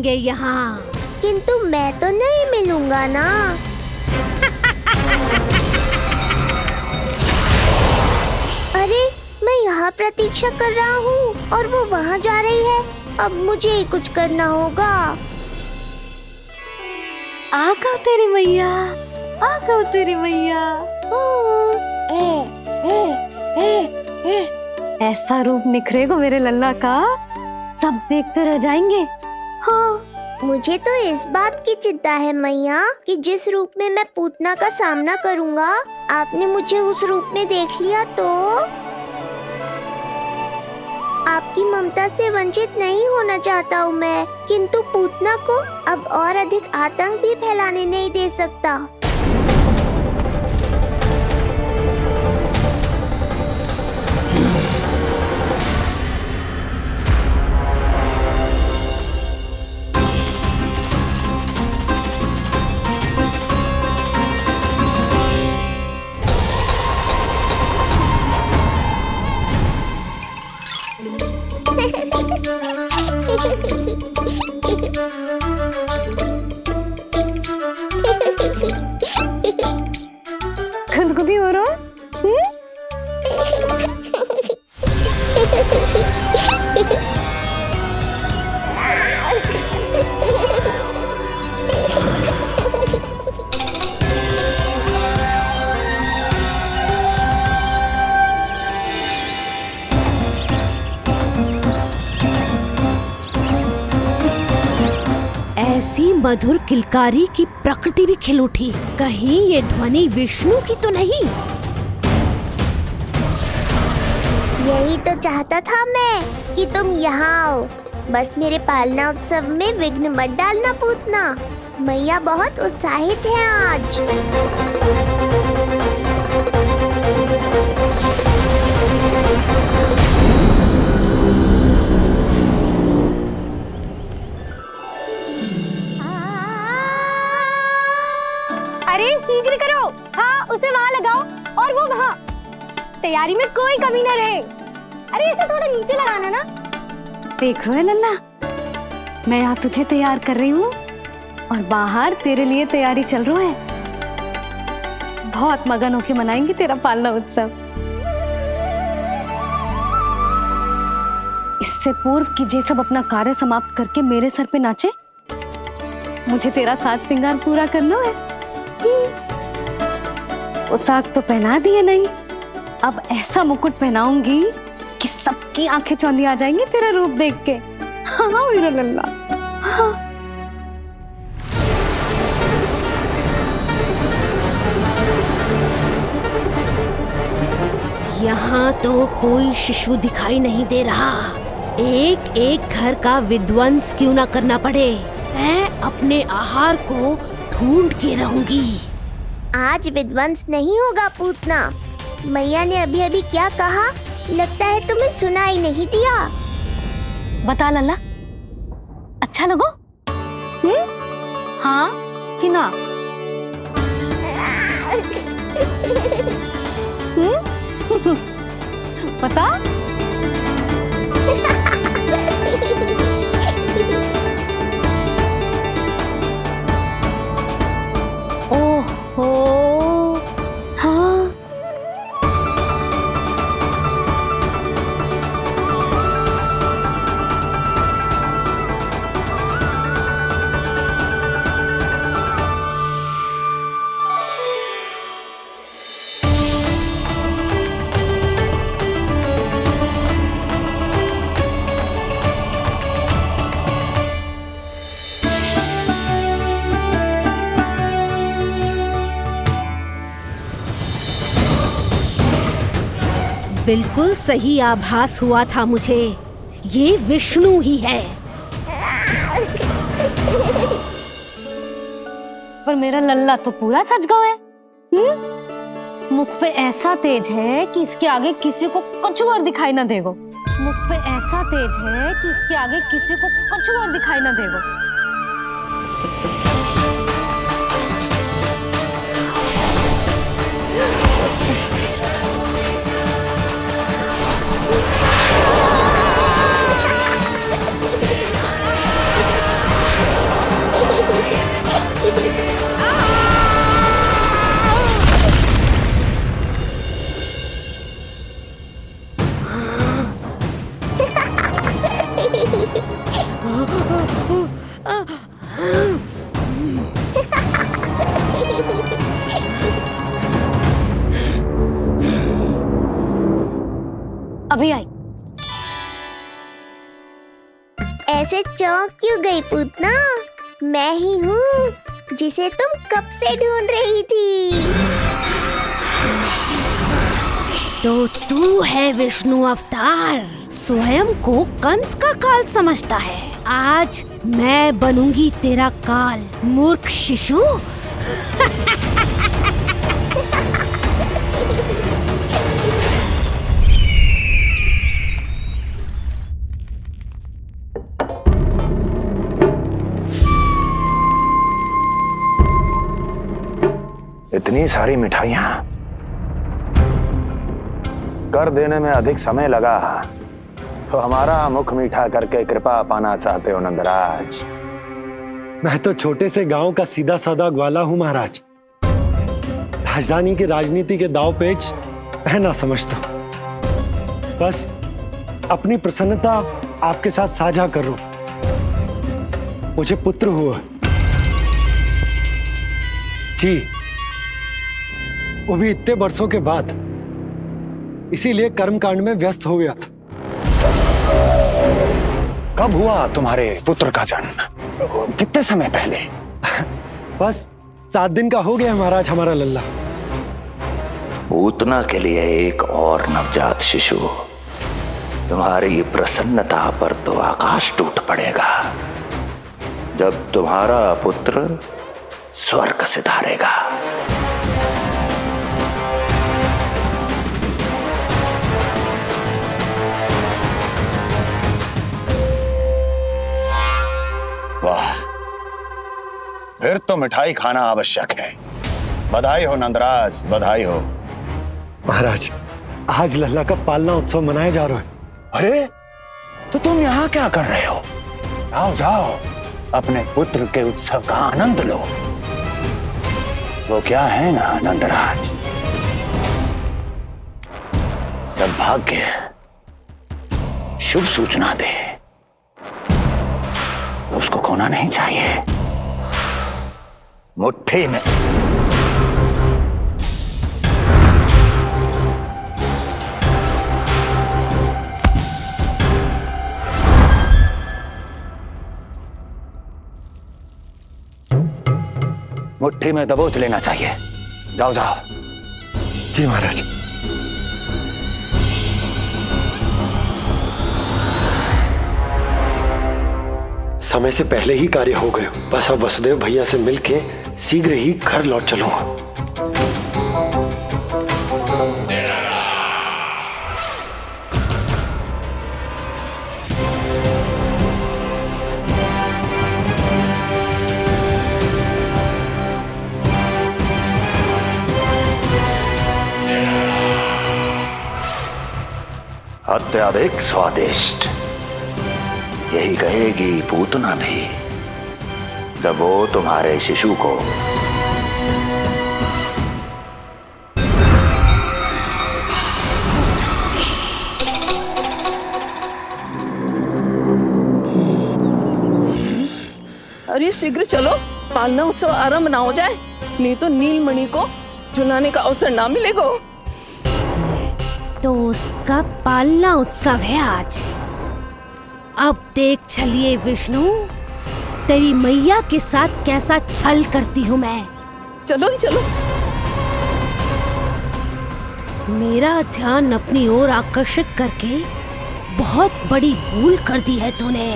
मिलेंगे यहाँ। किंतु मैं तो नहीं मिलूंगा ना। अरे मैं यहाँ प्रतीक्षा कर रहा हूँ और वो वहाँ जा रही है। अब मुझे ही कुछ करना होगा। आ गओ तेरी मैया, आ गओ तेरी मैया। ऐसा रूप निखरेगा मेरे लल्ला का, सब देखते रह जाएंगे। हाँ, मुझे तो इस बात की चिंता है मैया कि जिस रूप में मैं पूतना का सामना करूँगा, आपने मुझे उस रूप में देख लिया तो आपकी ममता से वंचित नहीं होना चाहता हूँ मैं, किंतु पूतना को अब और अधिक आतंक भी फैलाने नहीं दे सकता। खुदकुदी हो रहा है? ऐसी मधुर किलकारी की प्रकृति भी खिल उठी। कहीं ये ध्वनि विष्णु की तो नहीं? यही तो चाहता था मैं कि तुम यहाँ आओ। बस मेरे पालना उत्सव में विघ्न मत डालना पूतना। मैया बहुत उत्साहित है आज। अरे शीघ्र करो, हाँ उसे वहाँ लगाओ और वो वहाँ। तैयारी में कोई कमी न रहे। अरे इसे थोड़ा नीचे लगाना ना। देख रहे हो लल्ला, मैं यहाँ तुझे तैयार कर रही हूँ और बाहर तेरे लिए तैयारी चल रहा है। बहुत मगन होके मनाएंगे तेरा पालना उत्सव। इससे पूर्व कि जे सब अपना कार्य समाप्त करके मेरे सर पे नाचे, मुझे तेरा साज श्रृंगार पूरा करना है। पोशाक तो पहना दिए नहीं, अब ऐसा मुकुट पहनाऊंगी कि सबकी आंखें चौंधी आ जाएंगी तेरा रूप देख के। हाँ मेरा लल्ला, हाँ। यहाँ तो कोई शिशु दिखाई नहीं दे रहा। एक एक घर का विध्वंस क्यों ना करना पड़े, मैं अपने आहार को ढूंढ के रहूंगी। आज विध्वंस नहीं होगा पूतना। मैया ने अभी अभी क्या कहा, लगता है तुम्हें सुनाई नहीं दिया। बता लल्ला, अच्छा लगो? हाँ कि ना? बता। ओहो, हाँ। बिल्कुल सही आभास हुआ था मुझे, ये विष्णु ही है। पर मेरा लल्ला तो पूरा सज गया है। मुख पे ऐसा तेज है कि इसके आगे किसी को कुछ और दिखाई ना देगो। मुख पे ऐसा तेज है कि इसके आगे किसी को कुछ और दिखाई ना देगो। अभी आई। ऐसे चौंक क्यों गई पूतना? मैं ही हूँ जिसे तुम कब से ढूंढ रही थी। तो तू है विष्णु अवतार, स्वयं को कंस का काल समझता है। आज मैं बनूंगी तेरा काल, मूर्ख शिशु। इतनी सारी मिठाइयां कर देने में अधिक समय लगा तो हमारा मुख मीठा करके कृपा पाना चाहते हो नंदराज? मैं तो छोटे से गांव का सीधा साधा ग्वाला हूं महाराज। राजधानी की राजनीति के दाव पेच मैं ना समझता। बस अपनी प्रसन्नता आपके साथ साझा कर रहा हूं। मुझे पुत्र हुआ जी, वो भी इतने वर्षों के बाद, इसीलिए कर्मकांड में व्यस्त हो गया। कब हुआ तुम्हारे पुत्र का जन्म? कितने समय पहले? बस 7 दिन का हो गया महाराज हमारा लल्ला। पूतना के लिए एक और नवजात शिशु। तुम्हारी प्रसन्नता पर तो आकाश टूट पड़ेगा जब तुम्हारा पुत्र स्वर्ग सिधारेगा। वाह, फिर तो मिठाई खाना आवश्यक है। बधाई हो नंदराज, बधाई हो। महाराज, आज लल्ला का पालना उत्सव मनाया जा रहा है। अरे, तो तुम यहाँ क्या कर रहे हो? जाओ जाओ, अपने पुत्र के उत्सव का आनंद लो। वो क्या है ना नंदराज, जब भाग्य शुभ सूचना दे तो उसको खोना नहीं चाहिए। मुट्ठी में मुट्ठी में दबोच लेना चाहिए। जाओ जाओ। जी महाराज। समय से पहले ही कार्य हो गए। बस अब वसुदेव भैया से मिलके शीघ्र ही घर लौट चलूंगा। अत्यधिक स्वादिष्ट, यही कहेगी पूतना भी जब वो तुम्हारे शिशु को अरे शीघ्र चलो, पालना उत्सव आरंभ ना हो जाए, नहीं तो नीलमणि को झुलाने का अवसर ना मिलेगा। तो उसका पालना उत्सव है आज। अब देख छलिए विष्णु, तेरी मैया के साथ कैसा छल करती हूँ मैं। चलो ही चलो। मेरा ध्यान अपनी ओर आकर्षित करके बहुत बड़ी भूल कर दी है तूने।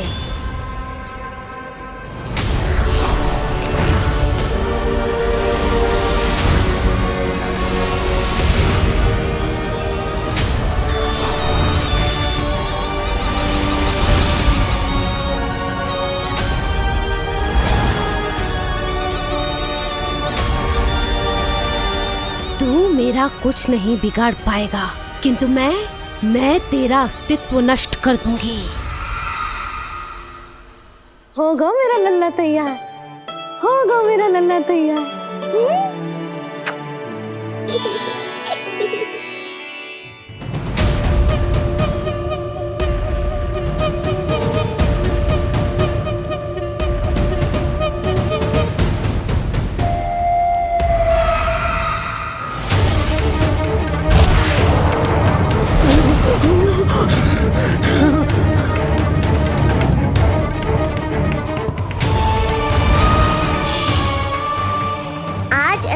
मेरा कुछ नहीं बिगाड़ पाएगा, किंतु मैं तेरा अस्तित्व नष्ट कर दूंगी। होगा मेरा लल्ला तैयार, होगा मेरा लल्ला तैयार।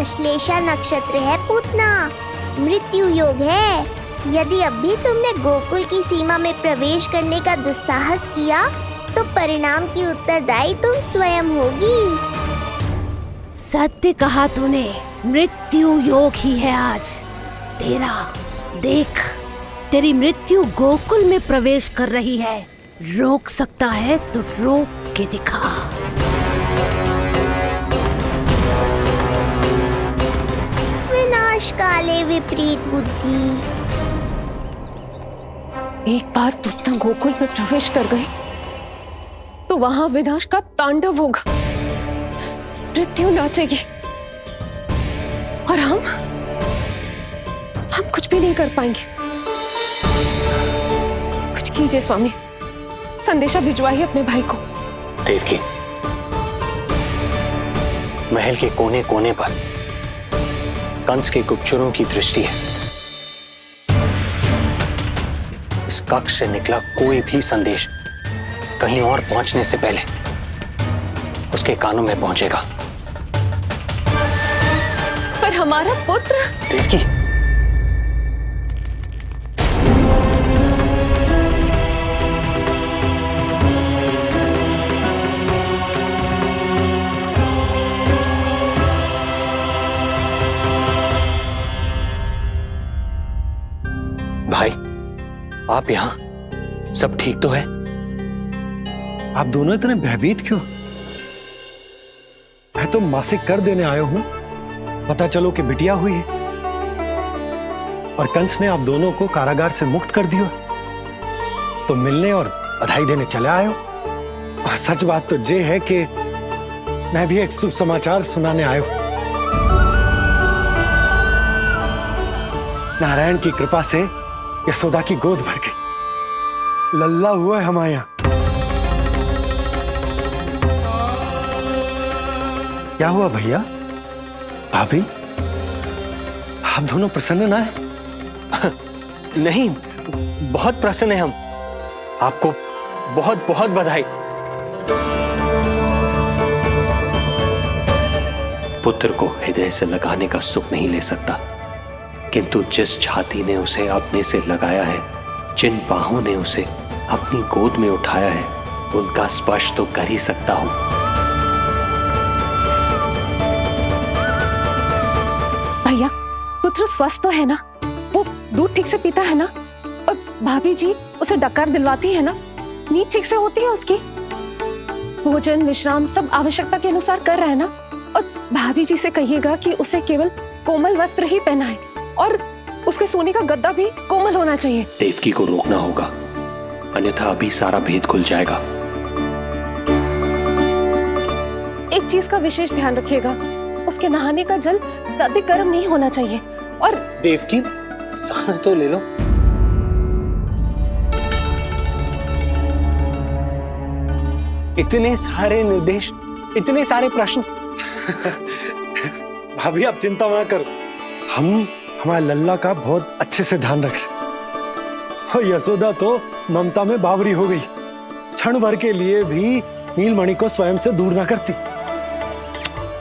अश्लेषा नक्षत्र है पूतना, मृत्यु योग है। यदि अभी तुमने गोकुल की सीमा में प्रवेश करने का दुस्साहस किया तो परिणाम की उत्तरदायी तुम स्वयं होगी। सत्य कहा तूने, मृत्यु योग ही है आज तेरा। देख, तेरी मृत्यु गोकुल में प्रवेश कर रही है। रोक सकता है तो रोक के दिखा। विनाश काले विपरीत बुद्धि। एक बार पूतना गोकुल में प्रवेश कर गए तो वहां विनाश का तांडव होगा, मृत्यु नाचेगी और हम कुछ भी नहीं कर पाएंगे। कुछ कीजिए स्वामी, संदेशा भिजवाइए अपने भाई को। देवकी, महल के कोने कोने पर कंस के गुप्तचरों की दृष्टि है। इस कक्ष से निकला कोई भी संदेश कहीं और पहुंचने से पहले उसके कानों में पहुंचेगा। पर हमारा पुत्र। देवकी, भाई, आप यहाँ सब ठीक तो है? आप दोनों इतने भयभीत क्यों? मैं तो मासिक कर देने आया हूं, पता चलो कि बिटिया हुई है और कंस ने आप दोनों को कारागार से मुक्त कर दिया, तो मिलने और बधाई देने चले आए हो। और सच बात तो ये है कि मैं भी एक शुभ समाचार सुनाने आया हूं। नारायण की कृपा से यशोदा की गोद भर गई, लल्ला हुआ है हमारे यहां। क्या हुआ भैया, भाभी, आप दोनों प्रसन्न ना है? नहीं, बहुत प्रसन्न है हम। आपको बहुत बहुत बधाई। पुत्र को हृदय से लगाने का सुख नहीं ले सकता, किंतु जिस छाती ने उसे अपने से लगाया है, जिन बाहों ने उसे अपनी गोद में उठाया है, उनका स्पर्श तो कर ही सकता हूं। भैया, पुत्र स्वस्थ तो है ना? वो दूध ठीक से पीता है ना? और भाभी जी उसे डकार दिलवाती है ना? नींद ठीक से होती है उसकी? भोजन विश्राम सब आवश्यकता के अनुसार कर रहा है ना? और भाभी जी से कहिएगा कि उसे केवल कोमल वस्त्र ही पहनाए और उसके सोने का गद्दा भी कोमल होना चाहिए। देवकी को रोकना होगा, अन्यथा अभी सारा भेद खुल जाएगा। एक चीज का विशेष ध्यान रखिएगा, उसके नहाने का जल ज्यादा गर्म नहीं होना चाहिए। और देवकी, सांस तो ले लो। इतने सारे निर्देश, इतने सारे प्रश्न। भाभी आप चिंता मत करो, हम हमारे लल्ला का बहुत अच्छे से ध्यान रख रहे। और यशोदा तो ममता में बावरी हो गई, क्षण भर के लिए भी नीलमणि को स्वयं से दूर ना करती,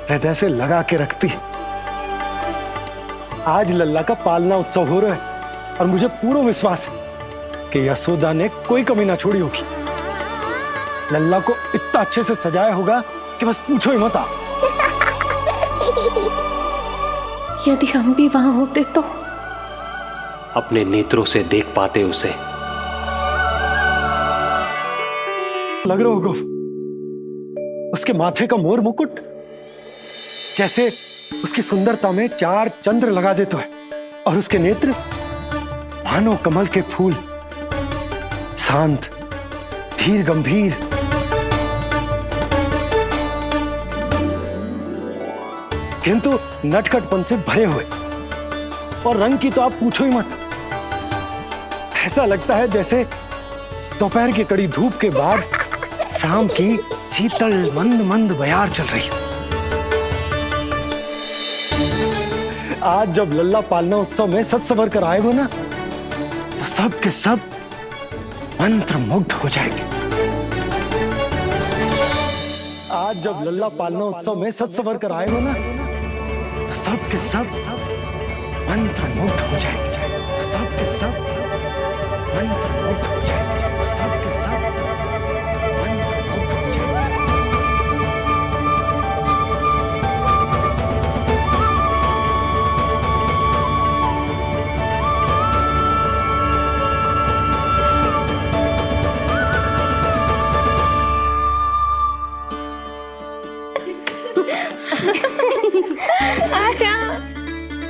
हृदय से लगा के रखती। आज लल्ला का पालना उत्सव हो रहा है और मुझे पूरा विश्वास है कि यशोदा ने कोई कमी ना छोड़ी होगी। लल्ला को इतना अच्छे से सजाया होगा कि बस पूछो ही मत। यदि हम भी वहां होते तो अपने नेत्रों से देख पाते उसे। लग रहा होगा उसके माथे का मोर मुकुट जैसे उसकी सुंदरता में 4 चंद्र लगा देता है, और उसके नेत्र मानो कमल के फूल, शांत, धीर गंभीर। किंतु नटखटपन से भरे हुए, और रंग की तो आप पूछो ही मत। ऐसा लगता है जैसे दोपहर की कड़ी धूप के बाद शाम की शीतल मंद मंद बयार चल रही है। आज जब लल्ला पालना उत्सव में सज संवर कर आएगा ना, तो सब के सब मंत्र मुग्ध हो जाएंगे। आज जब लल्ला पालना उत्सव में सज संवर कर आएगा ना, तो सब के सब मंत्रमुग्ध हो जाएंगे, सब के सब मंत्रमुग्ध हो जाएंगे, सब के सब मंत्रमुग्ध हो जाएंगे।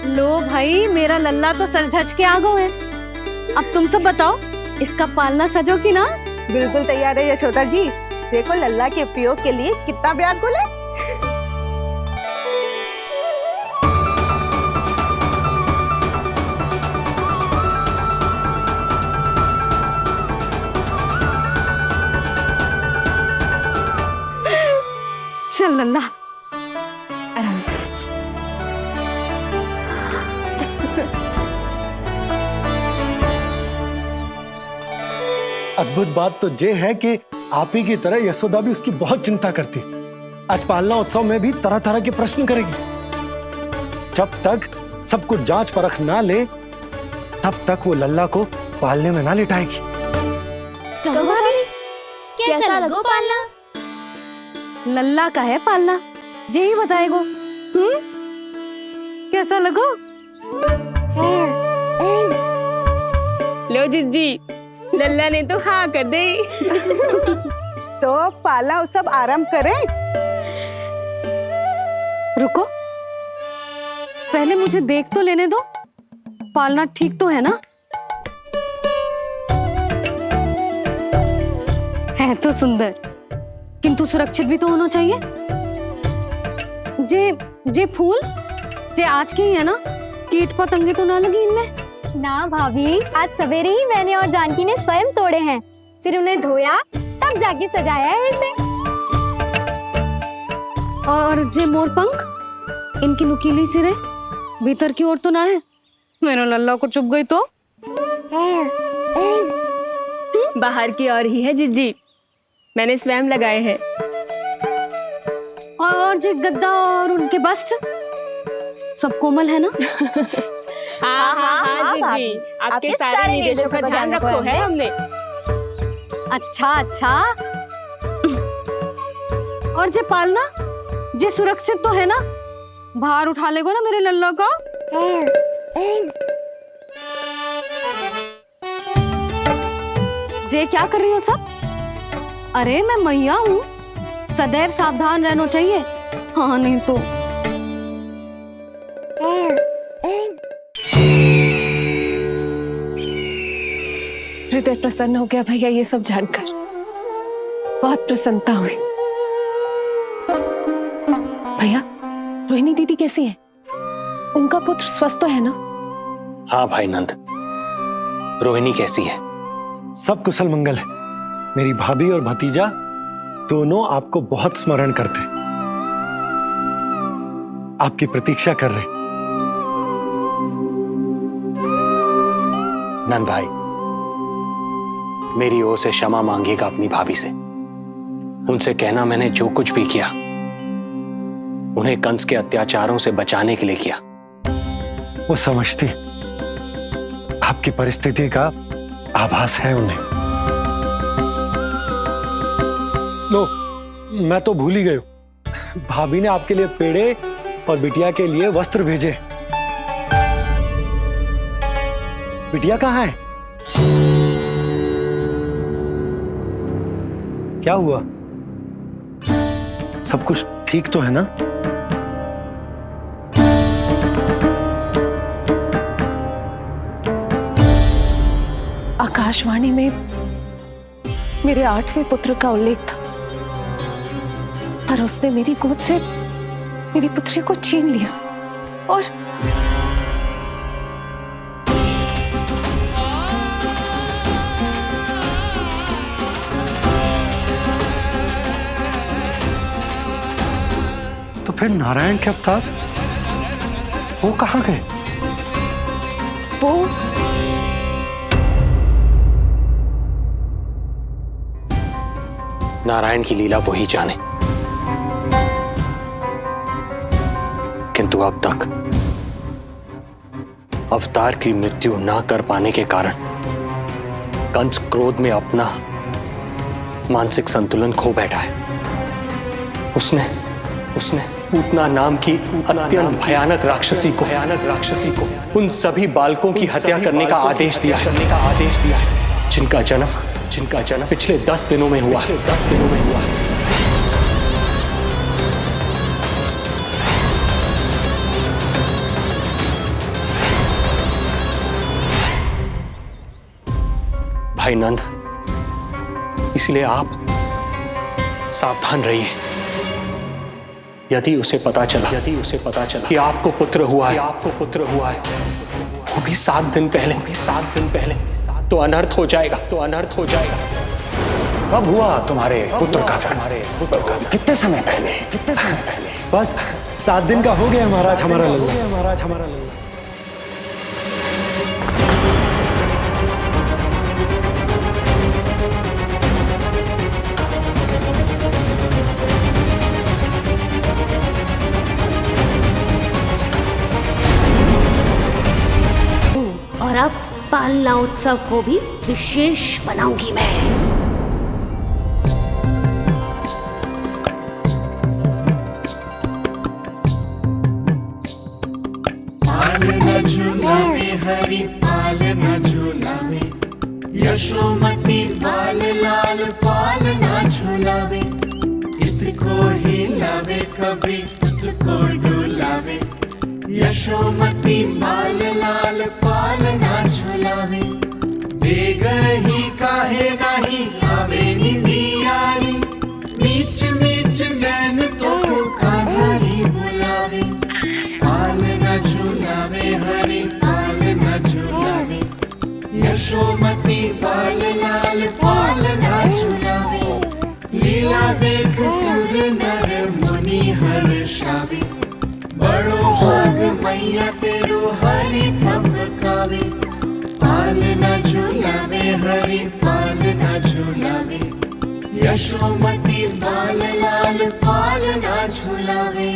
लो भाई, मेरा लल्ला तो सज धज के आ गो है। अब तुम सब बताओ, इसका पालना सजो कि ना? बिल्कुल तैयार है यशोदा जी। देखो लल्ला के उपयोग के लिए कितना व्याकुल है। चल लल्ला, आराम से। अद्भुत बात तो ये है कि आप ही की तरह यशोदा भी उसकी बहुत चिंता करती। आज पालना उत्सव में भी तरह तरह के प्रश्न करेगी। जब तक सब कुछ जांच परख ना ले, तब तक वो लल्ला को पालने में ना लिटाएगी। कैसा लगो पालना? लल्ला का है पालना, जे ही बताएगो। कैसा लगो? लो जिज्जी, लल्ला ने तो हाँ कर दे। तो पाला उत्सव आरंभ करें। रुको, पहले मुझे देख तो लेने दो, पालना ठीक तो है ना? है तो सुंदर, किंतु सुरक्षित भी तो होना चाहिए। जे फूल जे आज के ही है ना, कीट पतंगे तो ना लगी इनमें? ना भाभी, आज सवेरे ही मैंने और जानकी ने स्वयं तोड़े हैं, फिर उन्हें धोया, तब जाके सजाया है इसे। और जे मोर पंख, इनकी नुकीली सिरे भीतर की ओर तो ना है? मेरा लल्ला को चुभ गई तो? बाहर की ओर ही है जिज्जी, मैंने स्वयं लगाए हैं। और जे गद्दा और उनके वस्त्र सब कोमल है ना? हाँ जिज्जी, आपके सारे निर्देशों का ध्यान रखो है हमने। अच्छा। और जे पालना, जे सुरक्षित तो है ना? बाहर उठा लेगो ना मेरे लल्ला को? जे क्या कर रही हो सब? अरे मैं मैया हूँ, सदैव सावधान रहना चाहिए। हाँ नहीं तो। हृदय प्रसन्न हो गया भैया ये सब जानकर, बहुत प्रसन्नता हुई। भैया, रोहिणी दीदी कैसी है? उनका पुत्र स्वस्थ तो है ना? हाँ भाई नंद, रोहिणी कैसी है? सब कुशल मंगल है। मेरी भाभी और भतीजा दोनों आपको बहुत स्मरण करते, आपकी प्रतीक्षा कर रहे। नंद भाई, मेरी ओर से क्षमा मांगिएगा अपनी भाभी से। उनसे कहना मैंने जो कुछ भी किया, उन्हें कंस के अत्याचारों से बचाने के लिए किया। वो समझती, आपकी परिस्थिति का आभास है उन्हें। लो, मैं तो भूल ही गई हूं, भाभी ने आपके लिए पेड़े और बिटिया के लिए वस्त्र भेजे। बिटिया कहाँ है? क्या हुआ? सब कुछ ठीक तो है ना? आकाशवाणी में मेरे 8वें पुत्र का उल्लेख था, पर उसने मेरी गोद से मेरी पुत्री को छीन लिया और तो फिर नारायण के अवतार वो कहाँ गए? वो नारायण की लीला वही जाने, किंतु अब तक अवतार की मृत्यु ना कर पाने के कारण कंस क्रोध में अपना मानसिक संतुलन खो बैठा है। उसने पूतना नाम की अत्यंत भयानक राक्षसी को उन सभी बालकों की हत्या करने का आदेश दिया है जिनका जन्म पिछले 10 दिनों में हुआ। भाई नंद, इसलिए आप सावधान रहिए। यदि उसे पता चला कि आपको पुत्र हुआ है, वो भी 7 दिन पहले, तो अनर्थ हो जाएगा। कब हुआ तुम्हारे पुत्र का जन्म? कितने समय पहले? बस 7 दिन का हो गया महाराज हमारा लल्ला। और अब पालना उत्सव को भी विशेष बनाऊंगी मैं। पालना झूलावे हरि पालना झूलावे, यशोमती बाल लाल पालना झूलावे। इत को हिलावे कभी खुद को डुलावे, यशोमती बाल लाल पालना झूलावे। बेगही काहे नहीं आवे निदियारी, नीच नैन तो काहारी बुलावे। पालना झूलावे हरि पालना झूलावे, यशोमती बाल लाल पालना झूलावे। लीला देख सुर नर मुनि हर्षावे, बड़ो भाग मैया तेरो हरि थपकावे। पालना झूलावे हरि पालना झूलावे, यशोमती बाल लाल पालना झूलावे।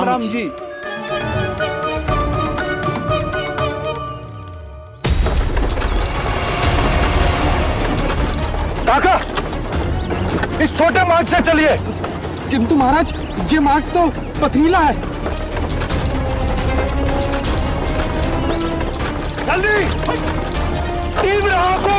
राम जी। काका, इस छोटे मार्ग से चलिए। किंतु महाराज ये मार्ग तो पथरीला है। जल्दी तीव्र आंखों।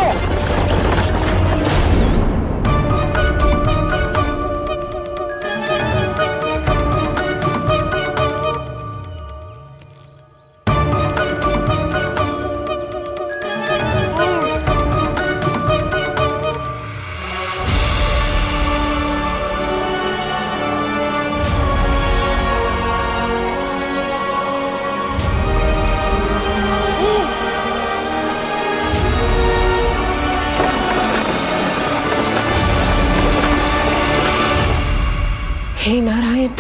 हे नारायण,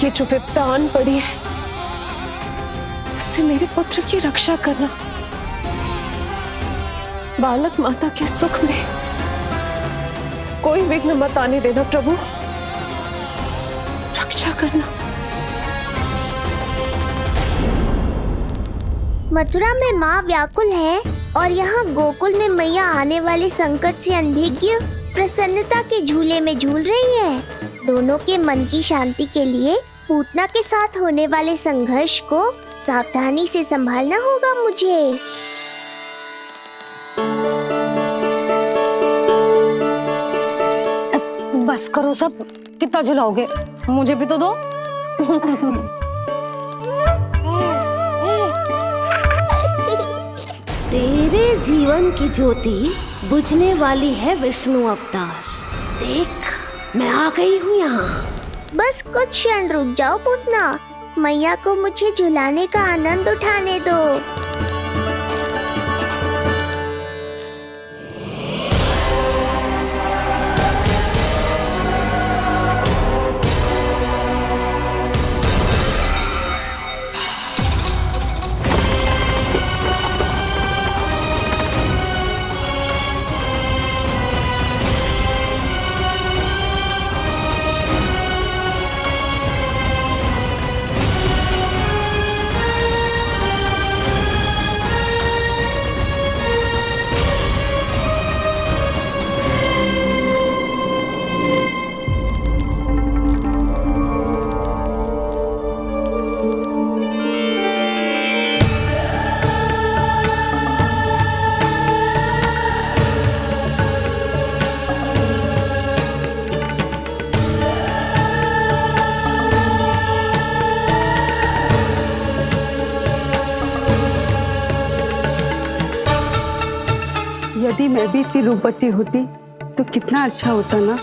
ये जो विपदा आन पड़ी है उससे मेरे पुत्र की रक्षा करना। बालक माता के सुख में कोई विघ्न मत आने देना प्रभु, रक्षा करना। मथुरा में माँ व्याकुल है और यहाँ गोकुल में मैया आने वाले संकट से अनभिज्ञ प्रसन्नता के झूले में झूल रही है। दोनों के मन की शांति के लिए पूतना के साथ होने वाले संघर्ष को सावधानी से संभालना होगा मुझे। बस करो सब, कितना झुलाओगे, मुझे भी तो दो। तेरे जीवन की ज्योति बुझने वाली है विष्णु अवतार। देख, मैं आ गई हूँ यहाँ। बस कुछ क्षण रुक जाओ पूतना, मैया को मुझे झुलाने का आनंद उठाने दो। यदि मैं भी इतनी रूपवती होती तो कितना अच्छा होता ना।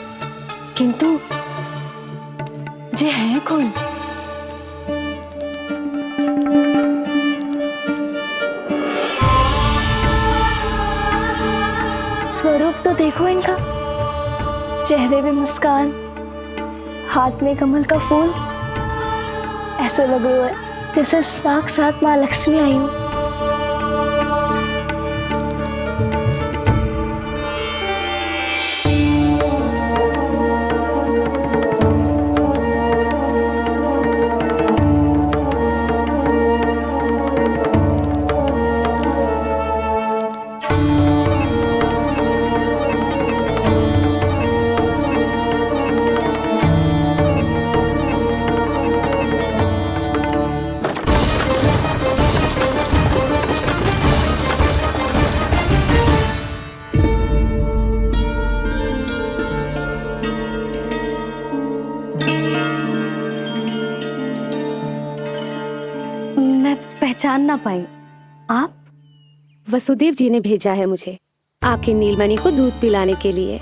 किंतु जे है कौन? स्वरूप तो देखो इनका, चेहरे पे मुस्कान, हाथ में कमल का फूल, ऐसा लग रहा है जैसे साक्षात माँ लक्ष्मी आई हो। पहचान ना पाई। आप? वसुदेव जी ने भेजा है मुझे आपकी नीलमणि को दूध पिलाने के लिए।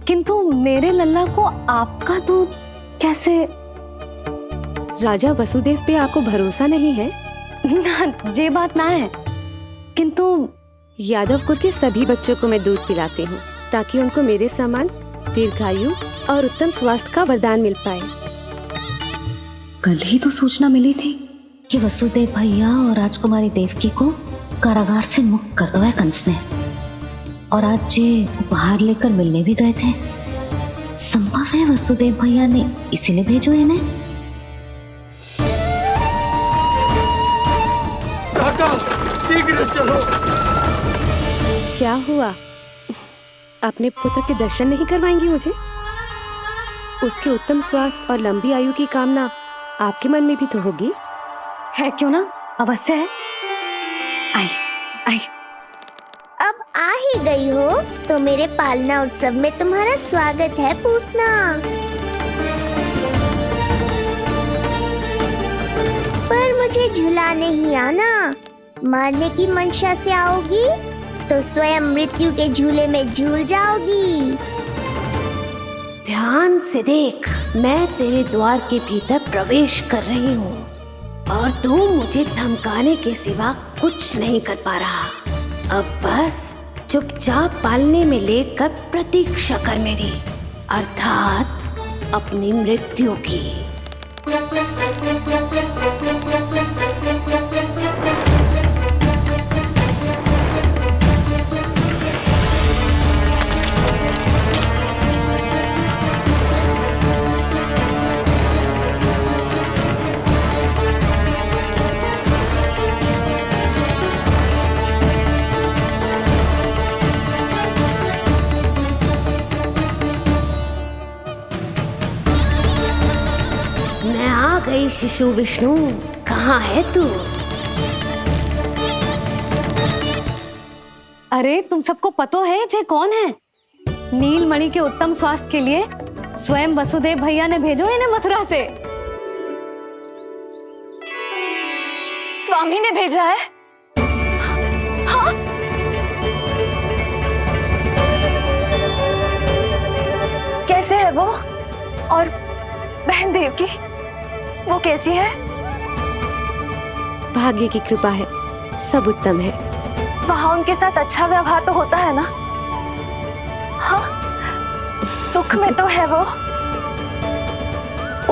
किंतु मेरे लल्ला को आपका दूध कैसे? राजा वसुदेव पे आपको भरोसा नहीं है? ना, ये बात ना है। किंतु यादव कुल के सभी बच्चों को मैं दूध पिलाती हूँ ताकि उनको मेरे समान दीर्घायु और उत्तम स्वास्थ्य का वरदान मिल पाए। कल ही तो सूचना मिली थी कि वसुदेव भैया और राजकुमारी देवकी को कारागार से मुक्त कर दो है कंस ने, और आज ये उपहार लेकर मिलने भी गए थे। संभव है वसुदेव भैया ने इसीलिए भेजो इन्हें। शीघ्र चलो। क्या हुआ? अपने पुत्र के दर्शन नहीं करवाएंगी मुझे? उसके उत्तम स्वास्थ्य और लंबी आयु की कामना आपके मन में भी तो होगी। है क्यों ना, अवश्य है। आई आई। अब आ ही गई हो तो मेरे पालना उत्सव में तुम्हारा स्वागत है पूतना। पर मुझे झुलाने ही आना, मारने की मंशा से आओगी तो स्वयं मृत्यु के झूले में झूल जाओगी। ध्यान से देख, मैं तेरे द्वार के भीतर प्रवेश कर रही हूँ और तू मुझे धमकाने के सिवा कुछ नहीं कर पा रहा। अब बस चुपचाप पालने में लेटकर प्रतीक्षा कर मेरी, अर्थात अपनी मृत्यु की। गई शिशु विष्णु, कहाँ है तू? अरे तुम सबको पतो है ये कौन है? नीलमणि के उत्तम स्वास्थ्य के लिए स्वयं वसुदेव भैया ने भेजो इन्हें मथुरा से। स्वामी ने भेजा है? हाँ? कैसे है वो? और बहन देवकी, वो कैसी है? भाग्य की कृपा है, सब उत्तम है। वहाँ उनके साथ अच्छा व्यवहार तो होता है ना? हाँ, सुख में तो है वो।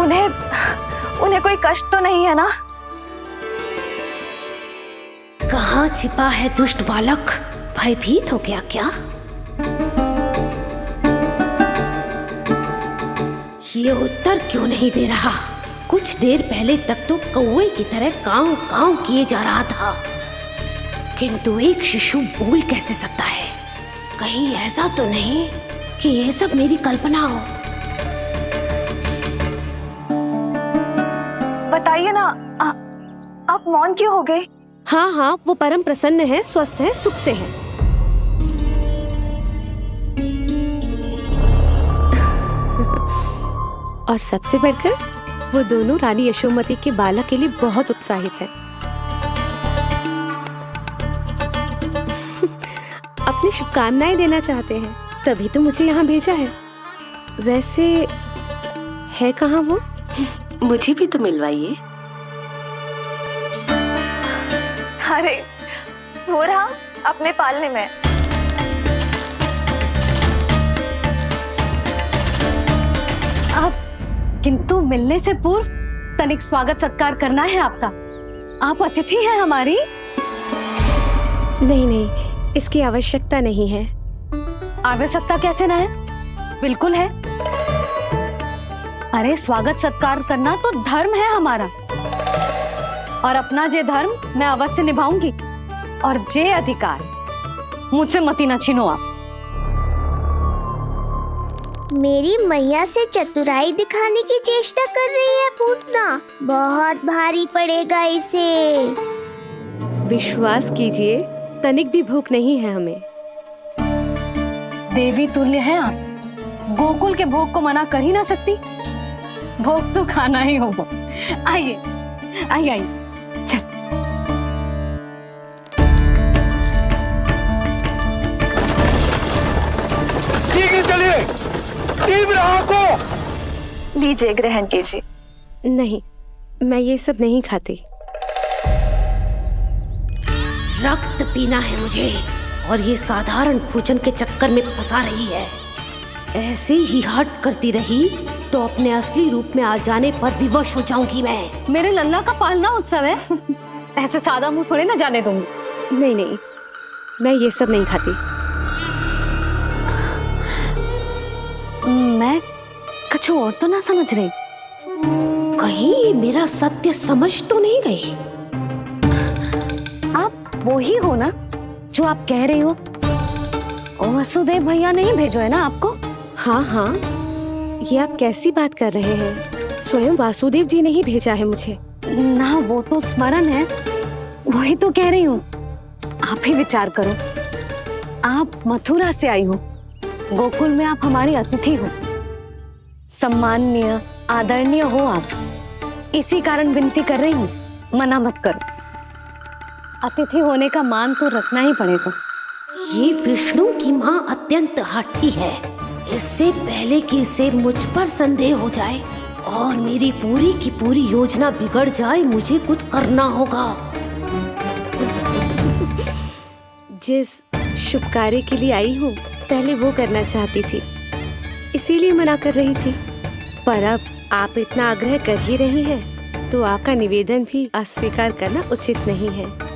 उन्हें कोई कष्ट तो नहीं है ना? कहाँ छिपा है दुष्ट बालक? भयभीत हो गया क्या? ये उत्तर क्यों नहीं दे रहा? कुछ देर पहले तक तो कौवे की तरह कांव कांव किए जा रहा था, किंतु एक शिशु बोल कैसे सकता है? कहीं ऐसा तो नहीं कि ये सब मेरी कल्पना हो? बताइए ना, आप मौन क्यों हो गए? हाँ हाँ, वो परम प्रसन्न है, स्वस्थ है, सुख से है। और सबसे बढ़कर वो दोनों रानी यशोमती के बालक के लिए बहुत उत्साहित है। अपनी शुभकामनाएं देना चाहते हैं, तभी तो मुझे यहाँ भेजा है। वैसे है कहाँ वो? मुझे भी तो मिलवाइए। अरे वो रहा अपने पालने में। अब किंतु मिलने से पूर्व तनिक स्वागत सत्कार करना है आपका। आप अतिथि हैं हमारी। नहीं नहीं, इसकी आवश्यकता नहीं है। आवश्यकता कैसे ना है? बिल्कुल है। अरे स्वागत सत्कार करना तो धर्म है हमारा, और अपना जे धर्म मैं अवश्य निभाऊंगी, और जे अधिकार मुझसे मती न छीनो आप। मेरी मैया से चतुराई दिखाने की चेष्टा कर रही है पूतना। बहुत भारी पड़ेगा इसे। विश्वास कीजिए, तनिक भी भूख नहीं है हमें। देवी तुल्य हैं आप, गोकुल के भोग को मना कर ही ना सकती। भोग तो खाना ही होगा। आइए आइए आइए, चल। शीघ्र चलिए, तीव्र आंखों। लीजिए ग्रहण कीजिए। नहीं, मैं ये सब नहीं खाती। रक्त पीना है मुझे, और ये साधारण भोजन के चक्कर में फंसा रही है। ऐसे ही हट करती रही तो अपने असली रूप में आ जाने पर विवश हो जाऊंगी मैं। मेरे लल्ला का पालना उत्सव है, ऐसे सादा मुंह थोड़े ना जाने दूंगी। नहीं नहीं, मैं ये सब नहीं खाती। मैं कुछ और तो ना समझ रही। कहीं ये मेरा सत्य समझ तो नहीं गई? आप वो ही हो ना जो आप कह रही हो? ओ वसुदेव भैया ने ही भेजो है ना आपको? हाँ हाँ, ये आप कैसी बात कर रहे हैं? स्वयं वासुदेव जी ने ही भेजा है मुझे। ना वो तो स्मरण है, वही तो कह रही हूँ। आप ही विचार करो, आप मथुरा से आई हो, गोकुल में आप हमारी अतिथि हो, सम्माननीय आदरणीय हो आप। इसी कारण विनती कर रही हूँ, मना मत करो। अतिथि होने का मान तो रखना ही पड़ेगा। ये विष्णु की माँ अत्यंत हठी है। इससे पहले कि इसे मुझ पर संदेह हो जाए और मेरी पूरी की पूरी योजना बिगड़ जाए, मुझे कुछ करना होगा। जिस शुभ कार्य के लिए आई हूँ, पहले वो करना चाहती थी, इसीलिए मना कर रही थी। पर अब आप इतना आग्रह कर ही रही हैं, तो आपका निवेदन भी अस्वीकार करना उचित नहीं है।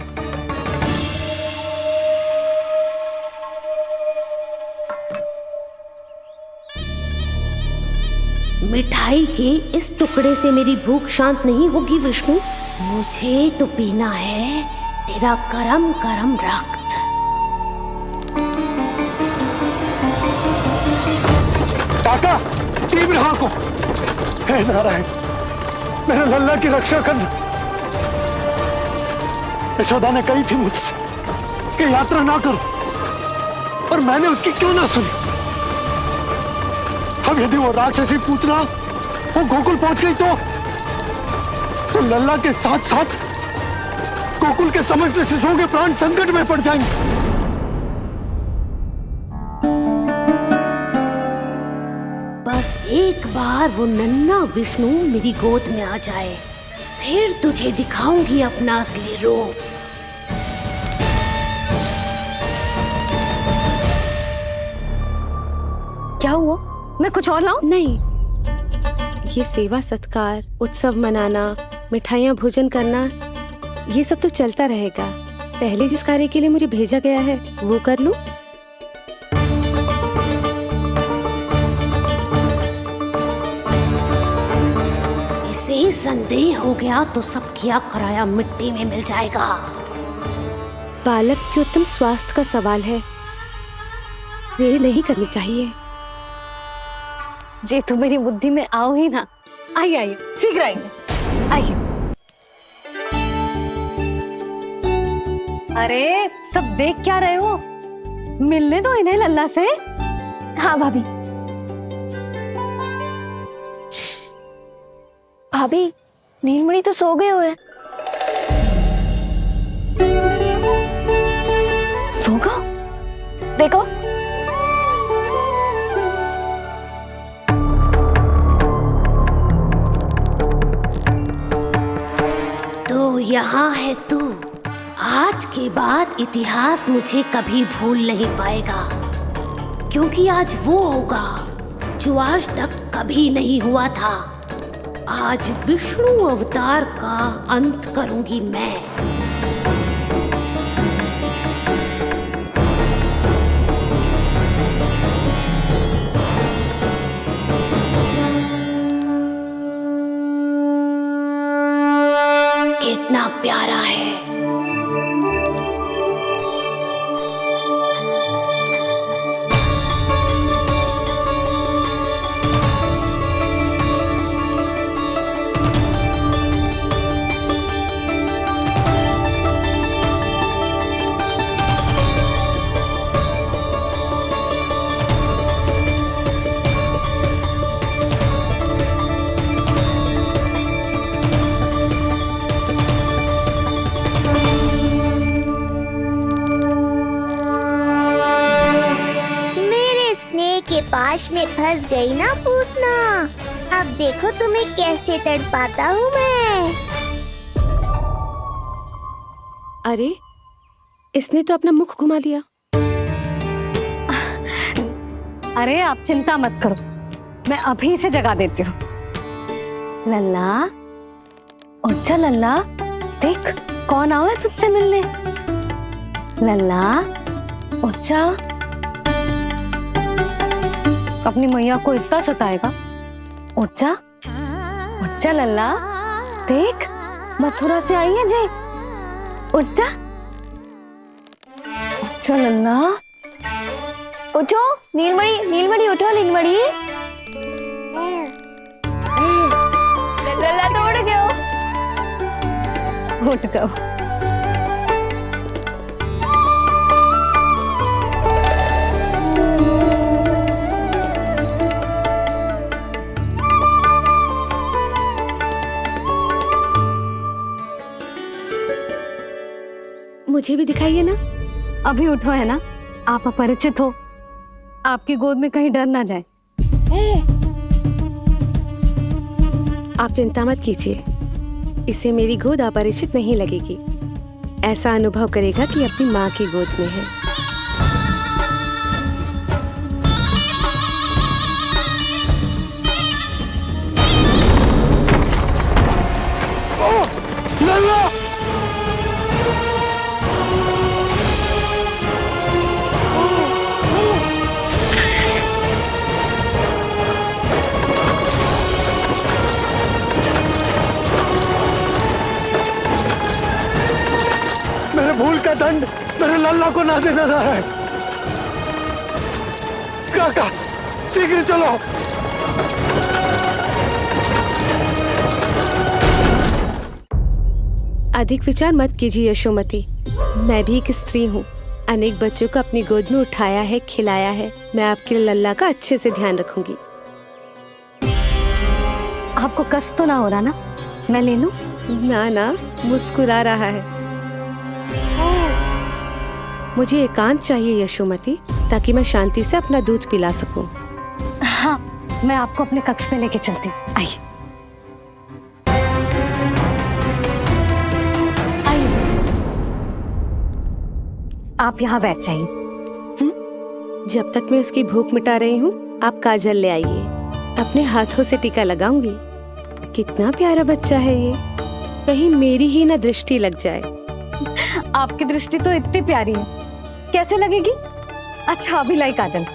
मिठाई के इस टुकड़े से मेरी भूख शांत नहीं होगी विष्णु। मुझे तो पीना है तेरा गरम गरम रक्त। काका, तीव्र आंखों। हे नारायण, मेरे लल्ला की रक्षा करना। यशोदा ने कही थी मुझसे कि यात्रा ना करो, और मैंने उसकी क्यों ना सुनी। अब यदि वो राक्षसी पूतना वो गोकुल पहुंच गई तो लल्ला के साथ साथ गोकुल के समस्त शिशुओं के प्राण संकट में पड़ जाएंगे। बस एक बार वो नन्हा विष्णु मेरी गोद में आ जाए, फिर तुझे दिखाऊंगी अपना असली रूप। क्या हुआ? मैं कुछ और लाऊं? नहीं, ये सेवा सत्कार, उत्सव मनाना, मिठाइयाँ भोजन करना, ये सब तो चलता रहेगा। पहले जिस कार्य के लिए मुझे भेजा गया है वो कर लूं। इसे संदेह हो गया तो सब किया कराया मिट्टी में मिल जाएगा। बालक के उत्तम स्वास्थ्य का सवाल है, देरी नहीं करनी चाहिए। जी तो मेरी बुद्धि में आओ ही ना। आइए आइए, शीघ्र आइए, आइए। अरे सब देख क्या रहे हो? मिलने दो इन्हें लल्ला से। हाँ भाभी। भाभी, नीलमणि तो सो गए हुए। सोगा? देखो। तो यहाँ है तू। आज के बाद इतिहास मुझे कभी भूल नहीं पाएगा, क्योंकि आज वो होगा जो आज तक कभी नहीं हुआ था। आज विष्णु अवतार का अंत करूंगी मैं। कितना प्यारा है। के पास में फंस गई ना पूतना। अब देखो तुम्हें कैसे तड़पाता हूँ मैं। अरे, इसने तो अपना मुख घुमा लिया। अरे आप चिंता मत करो, मैं अभी इसे जगा देती हूँ। लल्ला, उठ जा लल्ला, देख कौन आया है तुझसे मिलने। लल्ला, उठ जा। अपनी मैया को इतना सताएगा। उठ जा लल्ला, देख मथुरा से आई है जय। उठ जा लल्ला। उठो नीलमणि, नीलमणि उठो नीलमणि। लल्ला तो उठ गयो। उठ गयो। मुझे भी दिखाइए ना। अभी उठो है ना, आप अपरिचित हो, आपकी गोद में कहीं डर ना जाए। आप चिंता मत कीजिए, इसे मेरी गोद अपरिचित नहीं लगेगी। ऐसा अनुभव करेगा कि अपनी माँ की गोद में है। भूल का दंड मेरे लल्ला को ना देना है। काका, शीघ्र चलो। अधिक विचार मत कीजिए यशोमती, मैं भी एक स्त्री हूँ। अनेक बच्चों को अपनी गोद में उठाया है, खिलाया है। मैं आपके लल्ला का अच्छे से ध्यान रखूंगी। आपको कष्ट तो ना हो रहा ना? मैं ले लूं? ना, मुस्कुरा रहा है। मुझे एकांत चाहिए यशोमती, ताकि मैं शांति से अपना दूध पिला सकूं। हाँ, मैं आपको अपने कक्ष में लेके चलती हूँ। आइए। आप यहाँ बैठ जाइए। जब तक मैं उसकी भूख मिटा रही हूँ, आप काजल ले आइए। अपने हाथों से टीका लगाऊंगी। कितना प्यारा बच्चा है ये, कहीं मेरी ही ना दृष्टि लग जाए। आपकी दृष्टि तो इतनी प्यारी है, कैसे लगेगी? अच्छा अभी लाई काजल।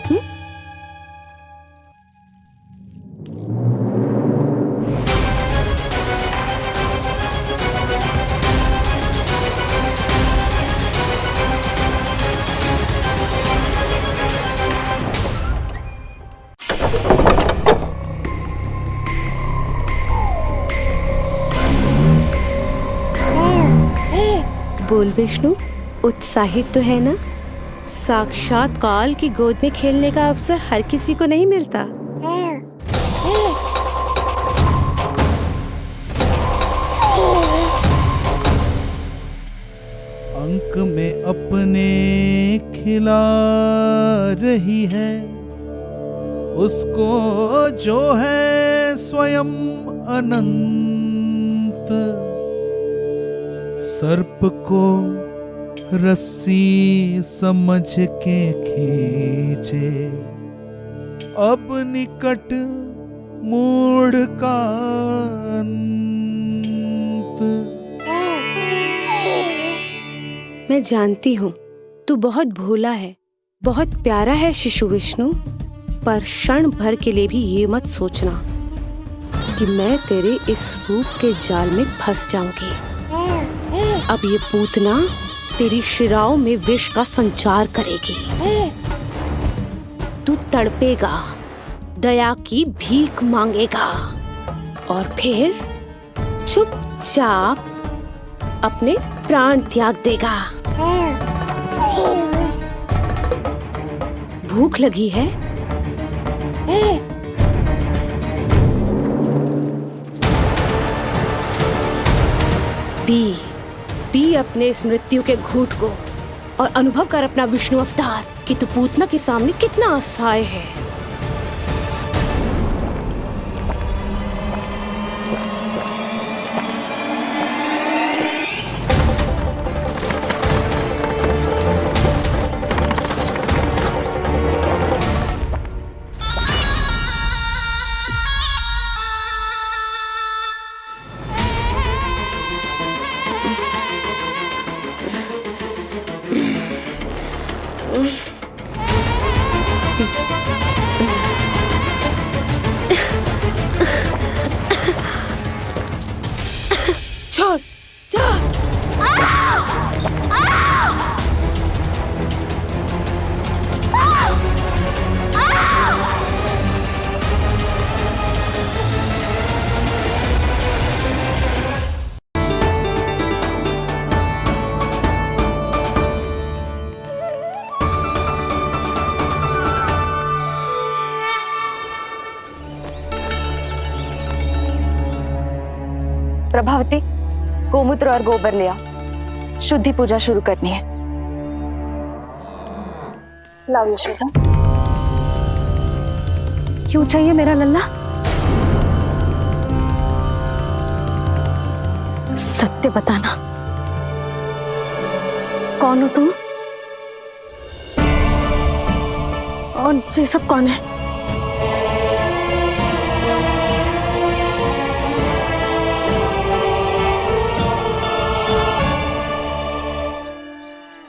बोल विष्णु, उत्साहित तो है ना? साक्षात काल की गोद में खेलने का अवसर हर किसी को नहीं मिलता। अंक में अपने खिला रही है उसको जो है स्वयं अनंत। सर्प को रस्सी समझ के खींचे अब निकट मूढ़ का अंत। मैं जानती हूँ तू बहुत भोला है, बहुत प्यारा है शिशु विष्णु, पर क्षण भर के लिए भी ये मत सोचना कि मैं तेरे इस रूप के जाल में फंस जाऊंगी। अब ये पूतना तेरी शिराओं में विष का संचार करेगी। तू तड़पेगा, दया की भीख मांगेगा और फिर चुपचाप अपने प्राण त्याग देगा। भूख लगी है? पी अपने इस मृत्यु के घूंट को और अनुभव कर अपना विष्णु अवतार कि तू पूतना के सामने कितना असहाय है। छोड़, प्रभावती, गोमूत्र और गोबर लिया, शुद्धि पूजा शुरू करनी है। लाओ यशोदा। क्यों चाहिए मेरा लल्ला? सत्य बताना, कौन हो तुम और ये सब कौन है?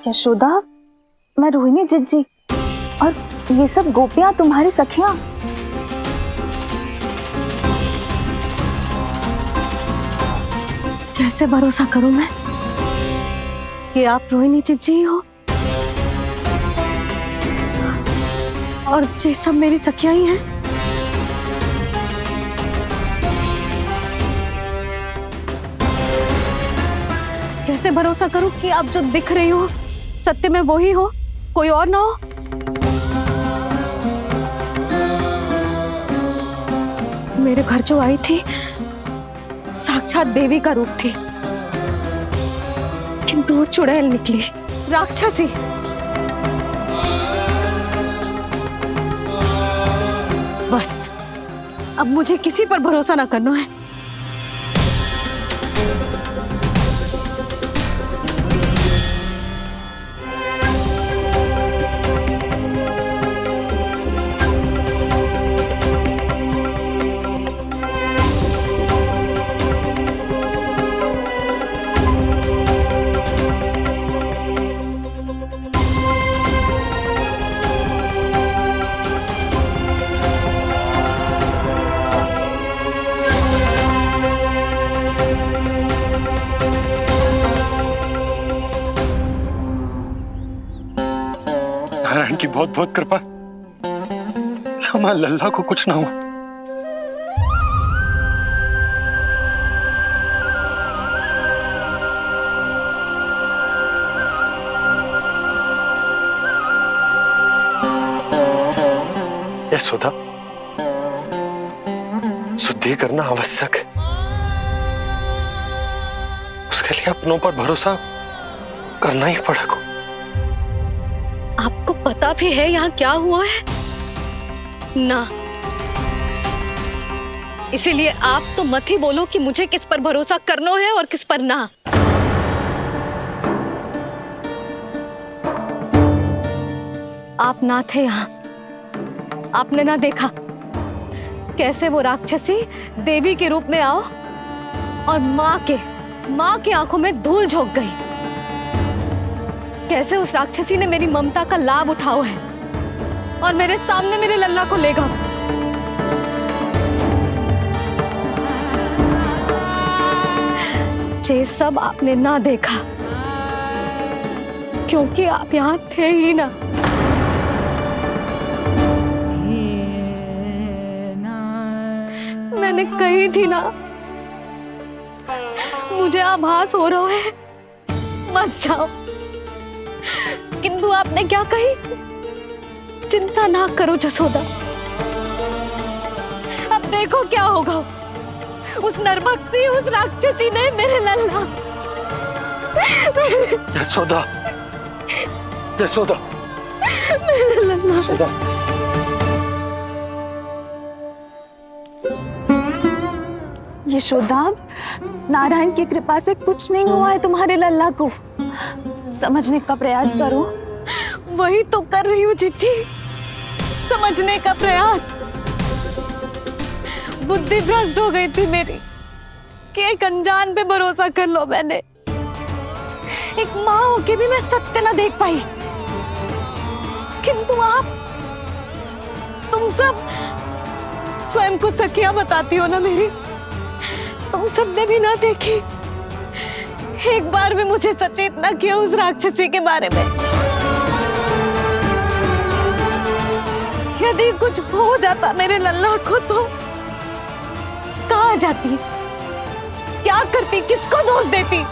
यशोदा, मैं रोहिणी जिज्जी और ये सब गोपियां तुम्हारी सखियां। कैसे भरोसा करूं मैं कि आप रोहिणी जिज्जी ही हो और ये सब मेरी सखियां ही हैं? कैसे भरोसा करूं कि आप जो दिख रही हो सत्य में वो ही हो, कोई और ना हो? मेरे घर जो आई थी साक्षात देवी का रूप थी, किंतु वो चुड़ैल निकली, राक्षसी। बस अब मुझे किसी पर भरोसा ना करना है। नारायण की बहुत बहुत कृपा, हमारे लल्ला को कुछ ना हो। यशोदा, शुद्धि करना आवश्यक है, उसके लिए अपनों पर भरोसा करना ही पड़ेगा। आप पता भी है यहाँ क्या हुआ है? ना, इसीलिए आप तो मत ही बोलो कि मुझे किस पर भरोसा करना है और किस पर ना। आप ना थे यहाँ, आपने ना देखा कैसे वो राक्षसी देवी के रूप में आओ और माँ के आंखों में धूल झोंक गई। कैसे उस राक्षसी ने मेरी ममता का लाभ उठाया है और मेरे सामने मेरे लल्ला को ले गया। ये सब आपने ना देखा क्योंकि आप यहाँ थे ही ना। मैंने कही थी ना, मुझे आभास हो रहा है, मत जाओ। किंतु आपने क्या कही? चिंता ना करो जसोदा, अब देखो क्या होगा। उस नरभक्षी, उस राक्षसी ने मेरे लल्ला। यशोदा, यशोदा, मेरे लल्ला। यशोदा। यशोदा, नारायण की कृपा से कुछ नहीं हुआ है तुम्हारे लल्ला को। समझने का प्रयास करो। वही तो कर रही हूँ जीजी, समझने का प्रयास। बुद्धि भ्रष्ट हो गई थी मेरी कि एक अनजान पे भरोसा कर लो मैंने। एक माँ होके भी मैं सत्य ना देख पाई। किंतु आप, तुम सब स्वयं को सखिया बताती हो ना मेरी, तुम सबने भी ना देखी। एक बार भी मुझे सचेत ना किया उस राक्षसी के बारे में। यदि कुछ हो जाता मेरे लल्ला को तो कहाँ जाती, क्या करती, किसको दोष देती?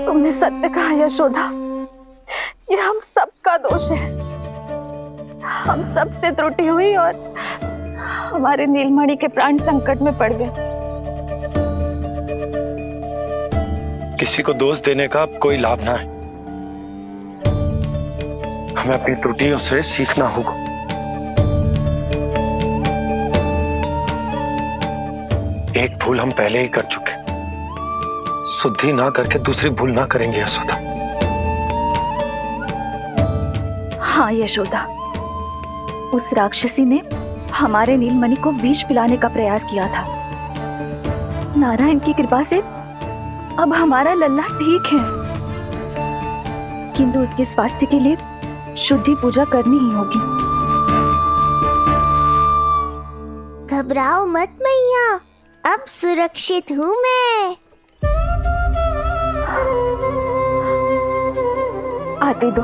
तुमने सत्य कहा यशोदा, ये हम सबका दोष है। हम सब से त्रुटि हुई और हमारे नीलमणि के प्राण संकट में पड़ गए। किसी को दोष देने का कोई लाभ ना है। हमें अपनी त्रुटियों से सीखना होगा। एक भूल हम पहले ही कर चुके, शुद्धि ना करके दूसरी भूल ना करेंगे यशोदा। हाँ यशोदा, उस राक्षसी ने हमारे नीलमणि को विष पिलाने का प्रयास किया था। नारायण की कृपा से अब हमारा लल्ला ठीक है, किंतु उसके स्वास्थ्य के लिए शुद्धि पूजा करनी ही होगी। घबराओ मत मैया, अब सुरक्षित हूँ मैं। आते दो।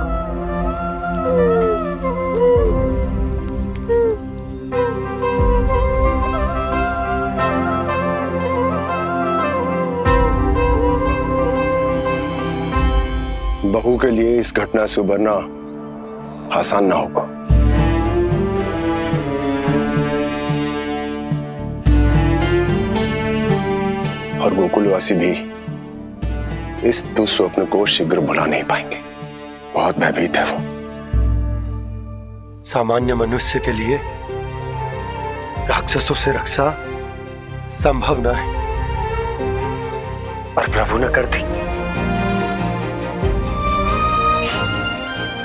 बहू के लिए इस घटना से उबरना आसान ना होगा। और गोकुलवासी भी इस दुस्वप्न को शीघ्र भुला नहीं पाएंगे। बहुत भयभीत है वो। सामान्य मनुष्य के लिए राक्षसों से रक्षा संभव न है, और प्रभु ने कर दी।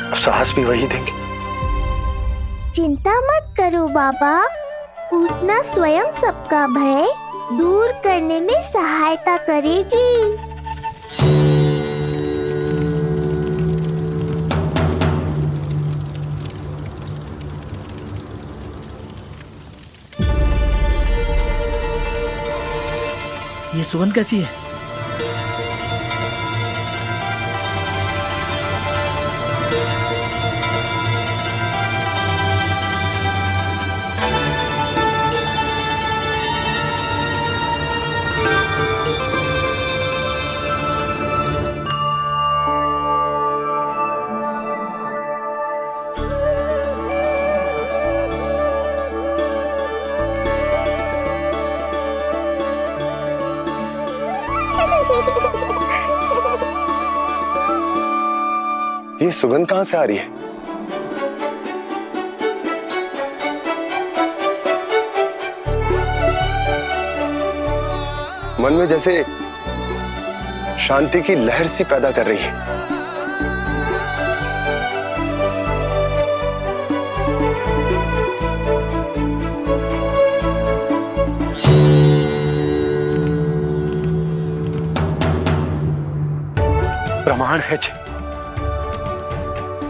अब साहस भी वही देंगे। चिंता मत करो बाबा, पूतना स्वयं सबका भय दूर करने में सहायता करेगी। ये सुगंध कैसी है? ये सुगंध कहां से आ रही है? मन में जैसे शांति की लहर सी पैदा कर रही है।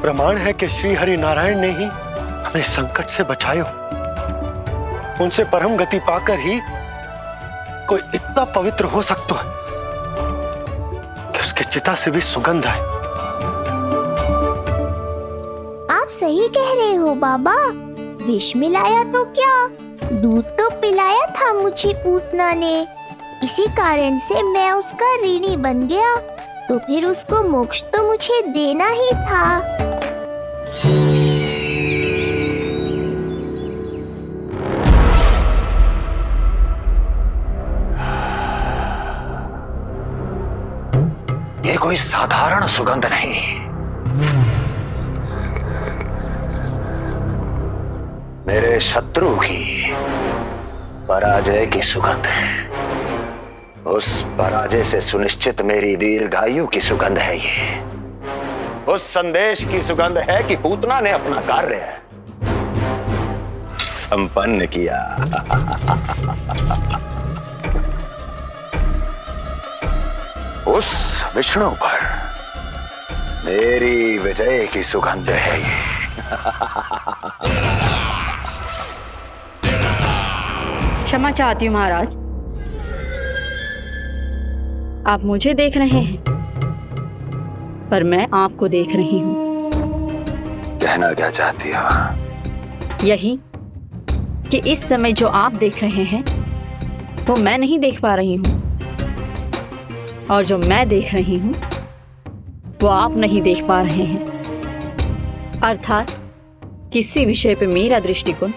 प्रमाण है कि श्री हरि नारायण ने ही हमें संकट से बचायो। उनसे परम गति पाकर ही कोई इतना पवित्र हो सकता है कि उसके चिता से भी सुगंध है। आप सही कह रहे हो बाबा। विष मिलाया तो क्या, दूध तो पिलाया था मुझे पूतना ने। इसी कारण से मैं उसका ऋणी बन गया, तो फिर उसको मोक्ष तो मुझे देना ही था। ये कोई साधारण सुगंध नहीं, मेरे शत्रु की पराजय की सुगंध है। उस पराजय से सुनिश्चित मेरी दीर्घायु की सुगंध है ये। उस संदेश की सुगंध है कि पूतना ने अपना कार्य संपन्न किया। उस विष्णु पर मेरी विजय की सुगंध है ये। क्षमा चाहती हूँ महाराज, आप मुझे देख रहे हैं पर मैं आपको देख रही हूँ। कहना क्या चाहती हो? यही कि इस समय जो आप देख रहे हैं वो मैं नहीं देख पा रही हूँ, और जो मैं देख रही हूँ वो आप नहीं देख पा रहे हैं। अर्थात किसी विषय पे मेरा दृष्टिकोण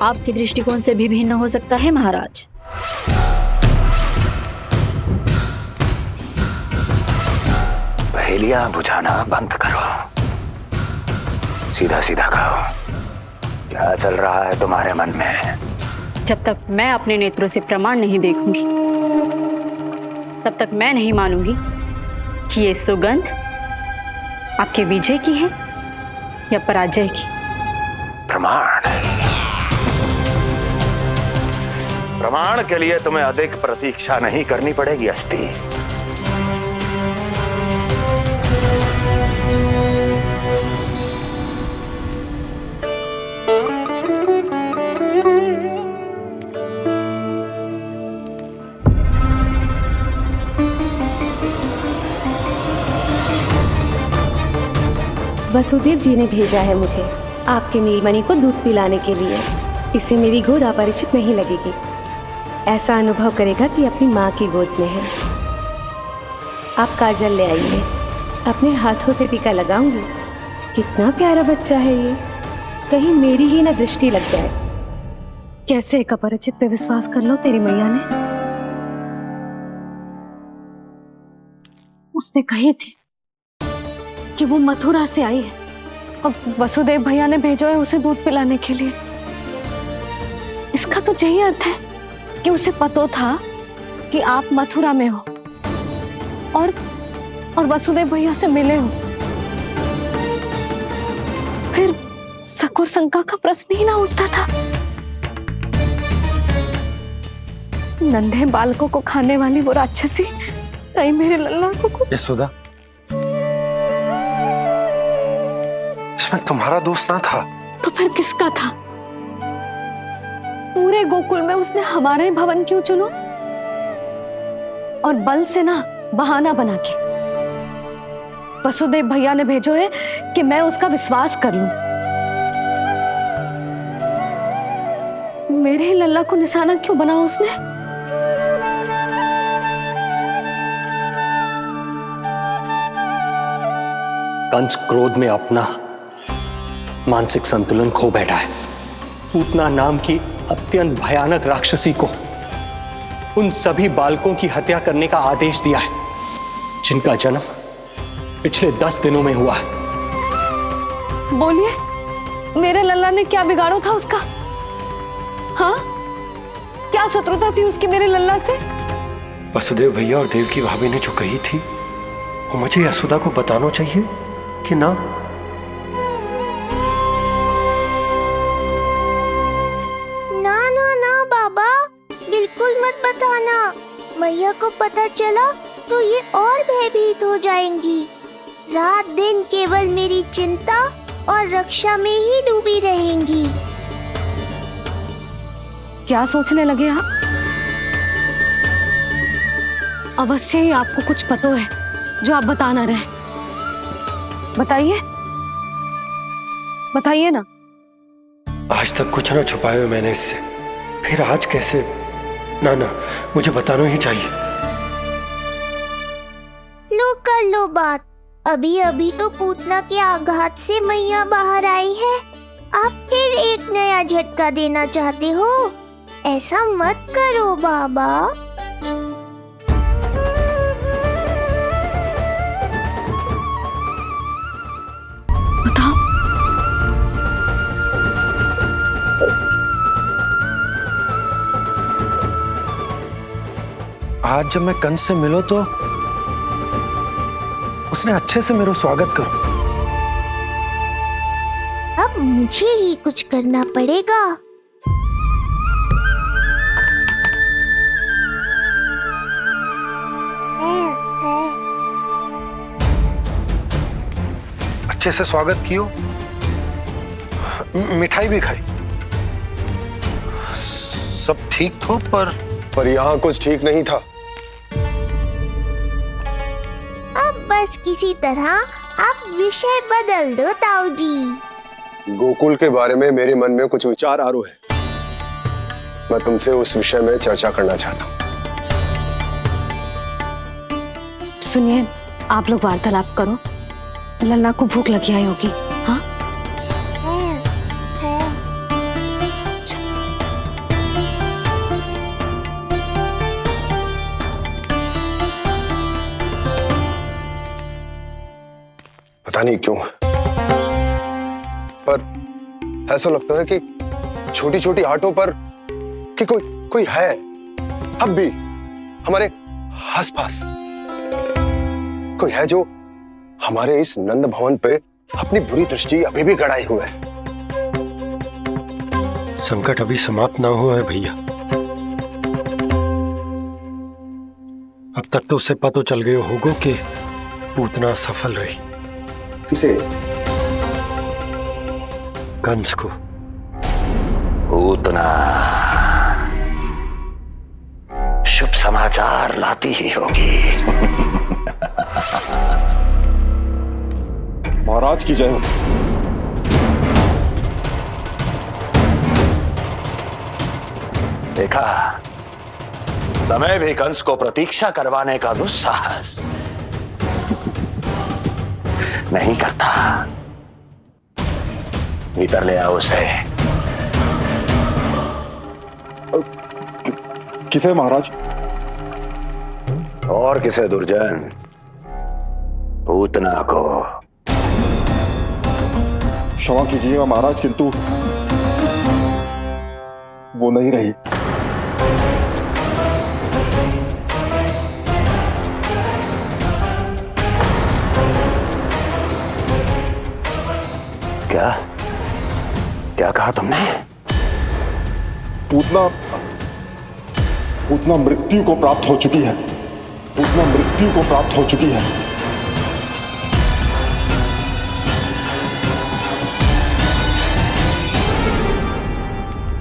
आपके दृष्टिकोण से भी भिन्न हो सकता है महाराज। पहेलियां बुझाना बंद करो, सीधा सीधा कहो, क्या चल रहा है तुम्हारे मन में? जब तक मैं अपने नेत्रों से प्रमाण नहीं देखूंगी तब तक मैं नहीं मानूंगी कि ये सुगंध आपके विजय की है या पराजय की। प्रमाण के लिए तुम्हें अधिक प्रतीक्षा नहीं करनी पड़ेगी अस्ति। वसुदेव जी ने भेजा है मुझे आपके नीलमणि को दूध पिलाने के लिए। इससे मेरी गोद अपरिचित नहीं लगेगी, ऐसा अनुभव करेगा कि अपनी माँ की गोद में है। आप काजल ले आइए, अपने हाथों से टीका लगाऊंगी। कितना प्यारा बच्चा है ये, कहीं मेरी ही न दृष्टि लग जाए। कैसे एक अपरिचित पे विश्वास कर लो तेरी मैया ने? उसने कही थी कि वो मथुरा से आई है और वसुदेव भैया ने भेजा है उसे दूध पिलाने के लिए। इसका तो यही अर्थ है कि उसे पता था कि आप मथुरा में हो और वसुदेव भैया से मिले हो। फिर शक और शंका का प्रश्न ही ना उठता था। नन्हे बालकों को खाने वाली वो राक्षसी कहीं मेरे लल्ला को यशोदा, इसमें तुम्हारा दोष ना था। तो फिर किसका था? पूरे गोकुल में उसने हमारे भवन क्यों चुनो? और बल से ना बहाना बना के वसुदेव भैया ने भेजो है कि मैं उसका विश्वास कर लूं। मेरे ही लल्ला को निशाना क्यों बनाया उसने? कंस क्रोध में अपना मानसिक संतुलन खो बैठा है। पूतना नाम की अत्यंत भयानक राक्षसी को उन सभी बालकों की हत्या करने का आदेश दिया है जिनका जन्म पिछले 10 दिनों में हुआ है। बोलिए, मेरे लल्ला ने क्या बिगाड़ो था उसका? हाँ, क्या शत्रुता थी उसकी मेरे लल्ला से? वसुदेव भैया और देव की भाभी ने जो कही थी वो मुझे यशोदा को बताना चाहिए कि ना? ना ना ना बाबा, बिल्कुल मत बताना। मैया को पता चला तो ये और भयभीत हो जाएंगी। रात दिन केवल मेरी चिंता और रक्षा में ही डूबी रहेंगी। क्या सोचने लगे आप? अवश्य ही आपको कुछ पता है जो आप बता ना रहे। बताइए, बताइए ना। आज तक कुछ ना छुपाया है मैंने इससे, फिर आज कैसे? ना ना, मुझे बताना ही चाहिए। लो कर लो बात। अभी अभी तो पूतना के आघात से मैया बाहर आई है, आप फिर एक नया झटका देना चाहते हो? ऐसा मत करो बाबा। बताओ। आज जब मैं कंस से मिलो तो उसने अच्छे से मेरा स्वागत करो। अब मुझे ही कुछ करना पड़ेगा। अच्छे से स्वागत कियो, मिठाई भी खाई, सब ठीक तो, पर यहाँ कुछ ठीक नहीं था। अब बस किसी तरह आप विषय बदल दो ताऊ जी। गोकुल के बारे में मेरे मन में कुछ विचार आ रहे हैं। मैं तुमसे उस विषय में चर्चा करना चाहता हूँ। सुनिए, आप लोग वार्तालाप करो। लल्ला को भूख लगी आई होगी। हाँ, पता नहीं क्यों, पर ऐसा लगता है कि छोटी छोटी आटों पर कि कोई है अब भी हमारे आसपास। कोई है जो हमारे इस नंद भवन पे अपनी बुरी दृष्टि अभी भी गड़ाए हुए है। संकट अभी समाप्त ना हुआ है भैया। अब तक तो उसे पता चल गया होगा कि पूतना सफल रही। किसे? कंस को। पूतना शुभ समाचार लाती ही होगी। महाराज की जय हो। देखा, समय भी कंस को प्रतीक्षा करवाने का दुस्साहस नहीं करता। भीतर ले आओ उसे। किसे महाराज? और किसे दुर्जन? पूतना को। क्षमा कीजिएगा महाराज, किंतु वो नहीं रही। क्या क्या कहा तुमने? पूतना मृत्यु को प्राप्त हो चुकी है। पूतना मृत्यु को प्राप्त हो चुकी है।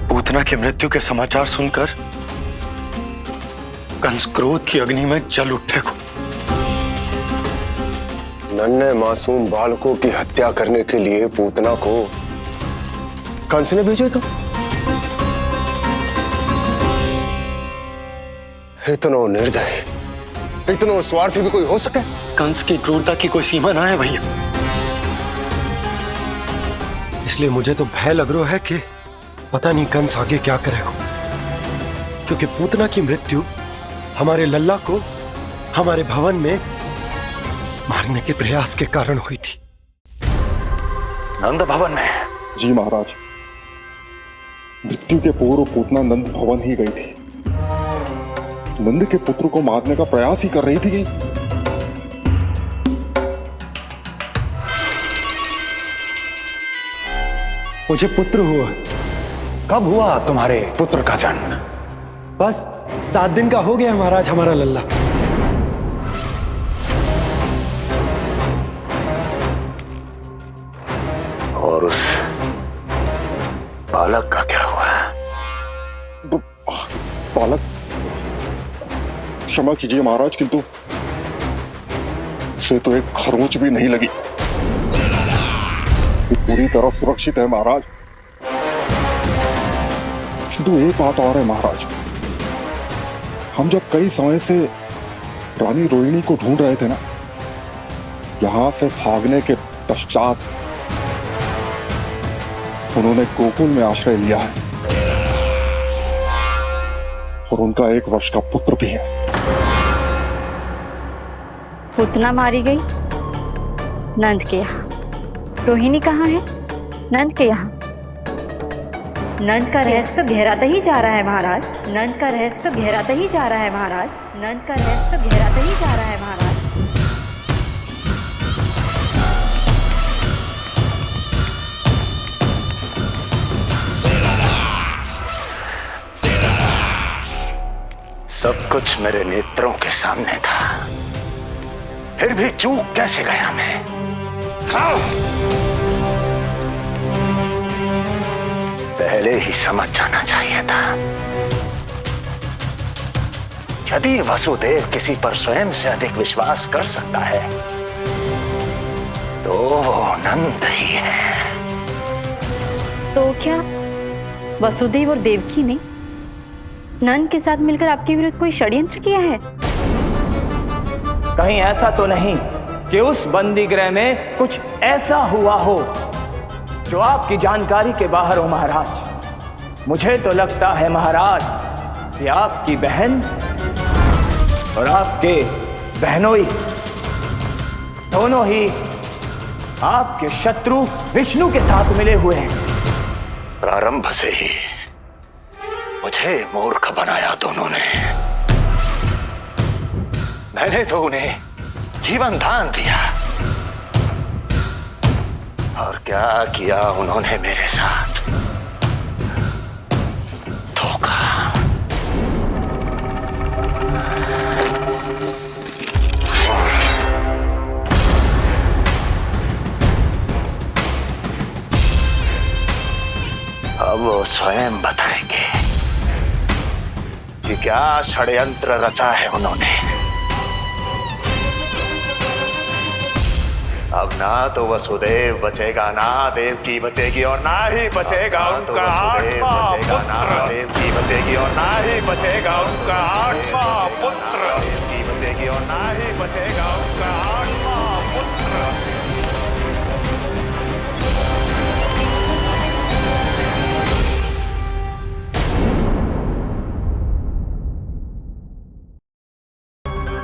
पूतना की मृत्यु के समाचार सुनकर कंस क्रोध की अग्नि में जल उठे को। नन्हे मासूम बालकों की हत्या करने के लिए पूतना को कंस ने भेजा था। इतना निर्दयी, इतना स्वार्थी भी कोई हो सके? कंस की क्रूरता की कोई सीमा ना है भैया। इसलिए मुझे तो भय लग रहा है कि पता नहीं कंस आगे क्या करेगा, क्योंकि पूतना की मृत्यु हमारे लल्ला को हमारे भवन में मारने के प्रयास के कारण हुई थी। नंद भवन में? जी महाराज, मृत्यु के पूर्व पूतना नंद भवन ही गई थी। नंद के पुत्र को मारने का प्रयास ही कर रही थी। मुझे पुत्र हुआ। कब हुआ तुम्हारे पुत्र का जन्म? बस 7 दिन का हो गया महाराज हमारा लल्ला। और उस बालक का क्या हुआ? बालक, क्षमा कीजिए महाराज, किंतु उसे तो एक खरोंच भी नहीं लगी। पूरी तरह सुरक्षित है महाराज। किंतु एक बात और है महाराज, हम जब कई समय से रानी रोहिणी को ढूंढ रहे थे ना, यहां से भागने के पश्चात उन्होंने गोकुल में आश्रय लिया है और उनका 1 वर्ष का पुत्र भी है। पुतना मारी गई नंद के यहाँ। रोहिणी कहाँ है? नंद के यहाँ। नंद का रहस्य तो गहराता ही जा रहा है महाराज। नंद का रहस्य तो गहराता ही जा रहा है महाराज। नंद का रहस्य तो गहराता ही जा रहा है महाराज। सब कुछ मेरे नेत्रों के सामने था, फिर भी चूक कैसे गया मैं? पहले ही समझ जाना चाहिए था। यदि वसुदेव किसी पर स्वयं से अधिक विश्वास कर सकता है तो वो नंद ही है। तो क्या वसुदेव और देवकी ने नंद के साथ मिलकर आपके विरुद्ध कोई षड्यंत्र किया है? कहीं ऐसा तो नहीं कि उस बंदी गृह में कुछ ऐसा हुआ हो जो आपकी जानकारी के बाहर हो महाराज। मुझे तो लगता है महाराज कि आपकी बहन और आपके बहनोई दोनों ही आपके शत्रु विष्णु के साथ मिले हुए हैं। प्रारंभ से ही मुझे मूर्ख बनाया दोनों ने। मैंने तो उन्हें जीवन दान दिया और क्या किया उन्होंने मेरे साथ? धोखा। अब वो स्वयं बताएंगे कि क्या षड्यंत्र रचा है उन्होंने। अब ना तो वसुदेव बचेगा, ना देवकी बचेगी और ना ही बचेगा उनका आठवां पुत्र। देवकी बचेगी और ना ही बचेगा उनका आठवां पुत्र। देवकी बचेगी और ना ही बचेगा उनका आठवां पुत्र।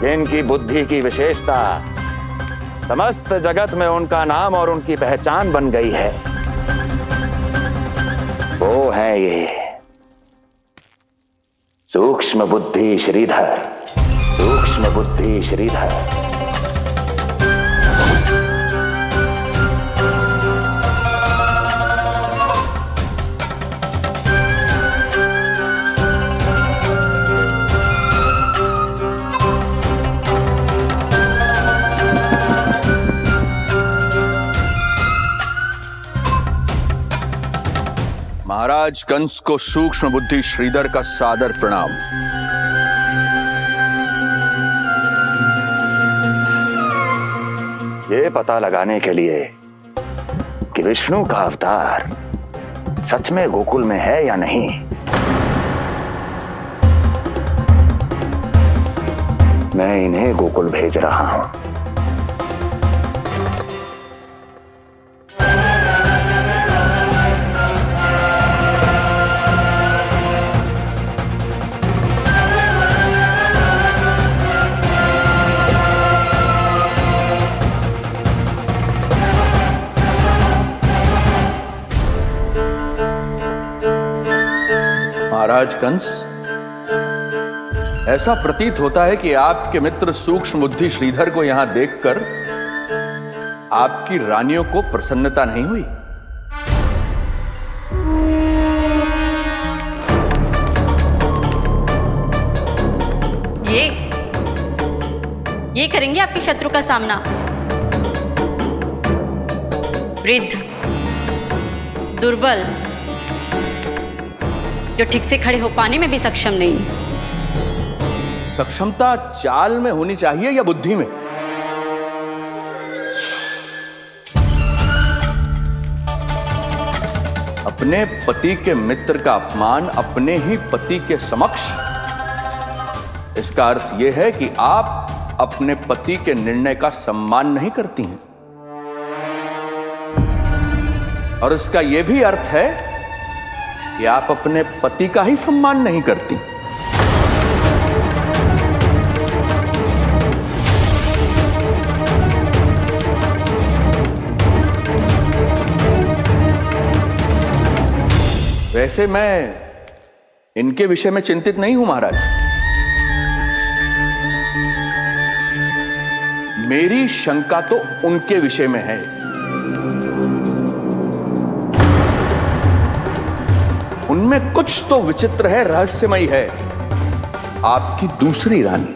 जिनकी बुद्धि की विशेषता समस्त जगत में उनका नाम और उनकी पहचान बन गई है, वो है ये सूक्ष्म बुद्धि श्रीधर। सूक्ष्म बुद्धि श्रीधर। महाराज कंस को सूक्ष्म बुद्धि श्रीधर का सादर प्रणाम। ये पता लगाने के लिए कि विष्णु का अवतार सच में गोकुल में है या नहीं, मैं इन्हें गोकुल भेज रहा हूं। महाराज कंस, ऐसा प्रतीत होता है कि आपके मित्र सूक्ष्म बुद्धि श्रीधर को यहां देखकर आपकी रानियों को प्रसन्नता नहीं हुई। ये करेंगे आपके शत्रु का सामना। वृद्ध, दुर्बल, जो ठीक से खड़े हो पाने में भी सक्षम नहीं। सक्षमता चाल में होनी चाहिए या बुद्धि में? अपने पति के मित्र का अपमान अपने ही पति के समक्ष, इसका अर्थ यह है कि आप अपने पति के निर्णय का सम्मान नहीं करती हैं। और इसका यह भी अर्थ है कि आप अपने पति का ही सम्मान नहीं करती। वैसे मैं इनके विषय में चिंतित नहीं हूं महाराज। मेरी शंका तो उनके विषय में है। उनमें कुछ तो विचित्र है, रहस्यमयी है। आपकी दूसरी रानी।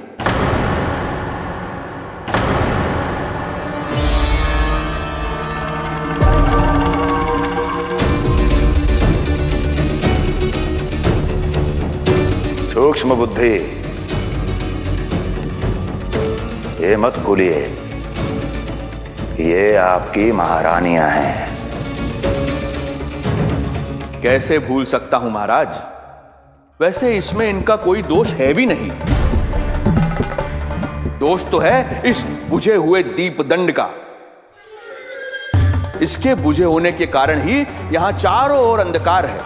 सूक्ष्म बुद्धि, ये मत भूलिए ये आपकी महारानियां हैं। कैसे भूल सकता हूं महाराज? वैसे इसमें इनका कोई दोष है भी नहीं। दोष तो है इस बुझे हुए दीपदंड का। इसके बुझे होने के कारण ही यहां चारों ओर अंधकार है,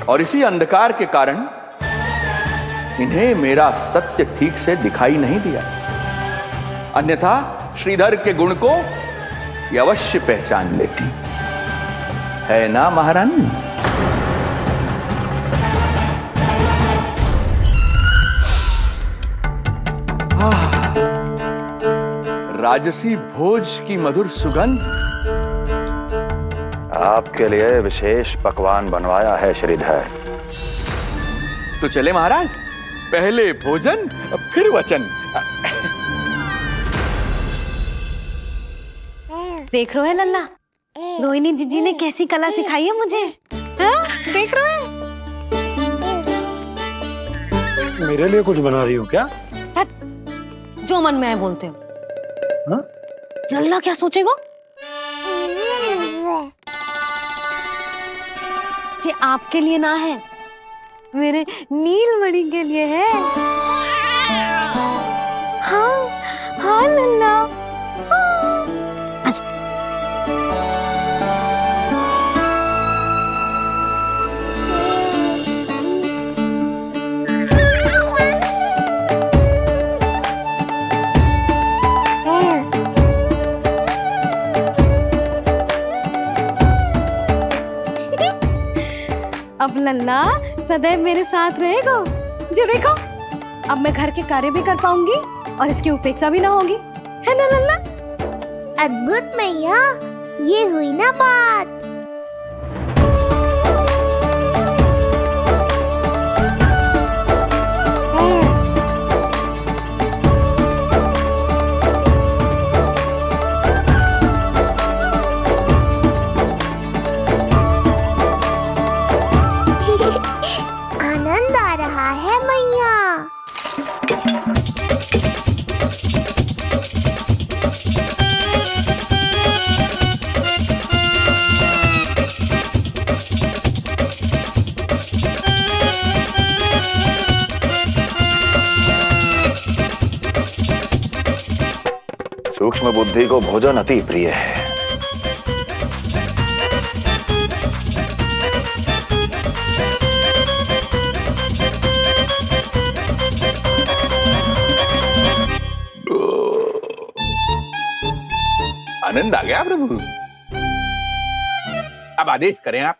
और इसी अंधकार के कारण इन्हें मेरा सत्य ठीक से दिखाई नहीं दिया। अन्यथा श्रीधर के गुण को ये अवश्य पहचान लेती, है ना महारानी? राजसी भोज की मधुर सुगंध। आपके लिए विशेष पकवान बनवाया है श्रीधर। तो चले महाराज, पहले भोजन फिर वचन। देख रहे हो लल्ला, रोहिणी जीजी ने कैसी कला सिखाई है मुझे। हाँ? देख रहे हो? मेरे लिए कुछ बना रही हो क्या? जो मन में है बोलते हो। हाँ? लल्ला क्या सोचेगा? ये आपके लिए ना है, मेरे नीलमणि के लिए है। हाँ हाँ लल्ला। अब लल्ला सदैव मेरे साथ रहेगा। जो देखो, अब मैं घर के कार्य भी कर पाऊंगी और इसकी उपेक्षा भी ना होगी, है ना लल्ला? अद्भुत मैया, ये हुई ना बात। आनंद आ रहा है मैया। सूक्ष्म बुद्धि को भोजन अति प्रिय है। आनंद आ गया प्रभु। अब आदेश करें आप।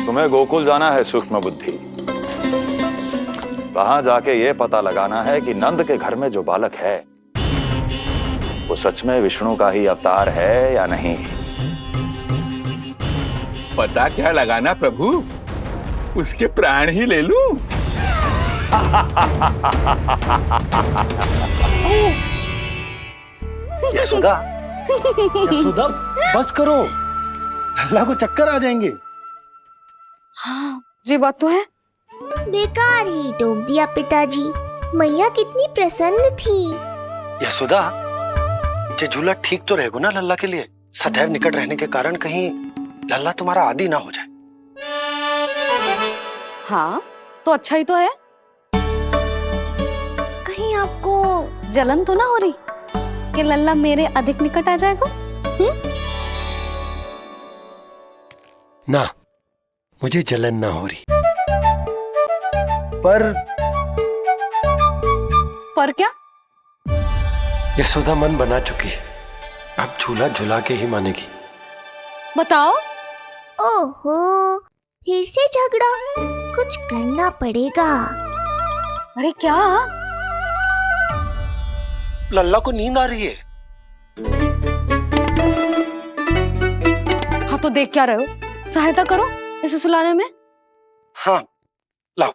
तुम्हें गोकुल जाना है सूक्ष्म बुद्धि। वहां जाके ये पता लगाना है कि नंद के घर में जो बालक है वो सच में विष्णु का ही अवतार है या नहीं। पता क्या लगाना प्रभु, उसके प्राण ही ले लूं। यशोदा, यशोदा बस करो, लल्ला को चक्कर आ जाएंगे। हाँ ये बात तो है। बेकार ही टोक दिया पिताजी। मैया कितनी प्रसन्न थी। यशोदा, ये झूला ठीक तो रहेगा ना लल्ला के लिए? सदैव निकट रहने के कारण कहीं लल्ला तुम्हारा आदी ना हो जाए। हाँ तो अच्छा ही तो है। कहीं आपको जलन तो ना हो रही कि लल्ला मेरे अधिक निकट आ जाएगा? ना, मुझे जलन ना हो रही। पर क्या? यशोदा मन बना चुकी है, अब झूला झूला के ही मानेगी। बताओ। ओहो, फिर से झगड़ा। कुछ करना पड़ेगा। अरे क्या? लल्ला को नींद आ रही है। हाँ तो देख क्या रहे हो, सहायता करो इसे सुलाने में। हाँ लाओ।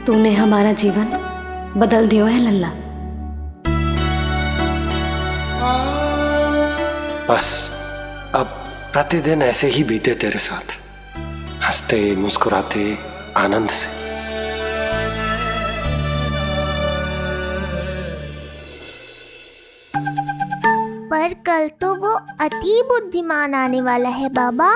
तूने हमारा जीवन बदल दिया है लल्ला। बस अब प्रतिदिन ऐसे ही बीते तेरे साथ, हंसते मुस्कुराते आनंद से। पर कल तो वो अति बुद्धिमान आने वाला है बाबा।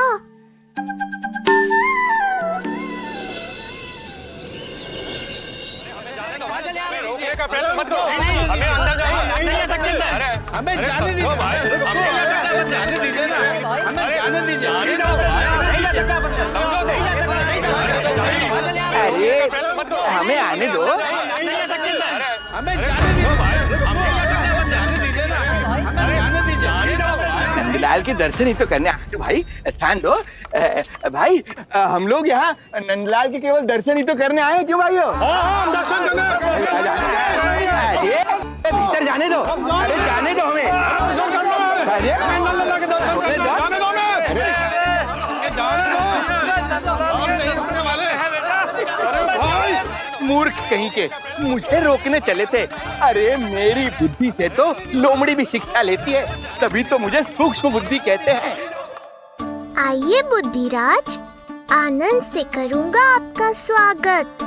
मत दो, हमें अंदर जाने नहीं दे सकते। अरे हमें जाने दीजिए भाई, हमें जाने दीजिए ना, हमें जाने दीजिए। नहीं जा सकता बंदा, समझो नहीं जा सकता, नहीं जा सकता। अरे हमें आने दो। हमें जाने दीजिए भाई, हमें जाने दीजिए ना, हमें जाने दीजिए। नंदलाल के दर्शन ही तो करने आए थे भाई, स्थान दो। भाई हम लोग यहाँ नंदलाल के केवल दर्शन ही तो करने आए हैं, क्यों भाइयों? हम दर्शन करने। भीतर जाने दो, अरे जाने दो हमें। मूर्ख कहीं के, मुझे रोकने चले थे। अरे मेरी बुद्धि से तो लोमड़ी भी शिक्षा लेती है, तभी तो मुझे सूक्ष्म बुद्धि कहते हैं। आइए बुद्धिराज, आनंद से करूंगा आपका स्वागत।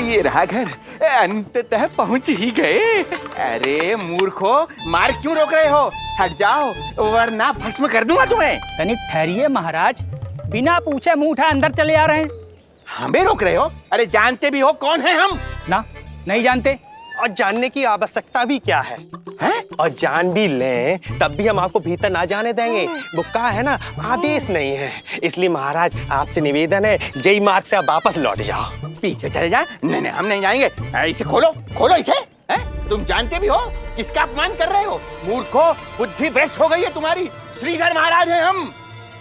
ये रहा घर, अंततः पहुंच ही गए। अरे मूर्खो, मार क्यों रोक रहे हो? हट जाओ वरना भस्म कर दूंगा तुम्हें। तनिक ठहरिए महाराज, बिना पूछे मुंह उठा अंदर चले आ रहे हैं। हमें रोक रहे हो? अरे जानते भी हो कौन है हम? ना, नहीं जानते। और जानने की आवश्यकता भी क्या है? और जान भी लें तब भी हम आपको भीतर ना जाने देंगे। वो कहा है ना, आदेश नहीं है। इसलिए महाराज आपसे निवेदन है, जय मार्ग से आप वापस लौट जाओ। पीछे चले जा। नहीं नहीं, हम नहीं जाएंगे। इसे खोलो, खोलो इसे। तुम जानते भी हो किसका अपमान कर रहे हो? मूर्खो, बुद्धि भ्रष्ट हो गई है तुम्हारी। श्रीधर महाराज हैं हम।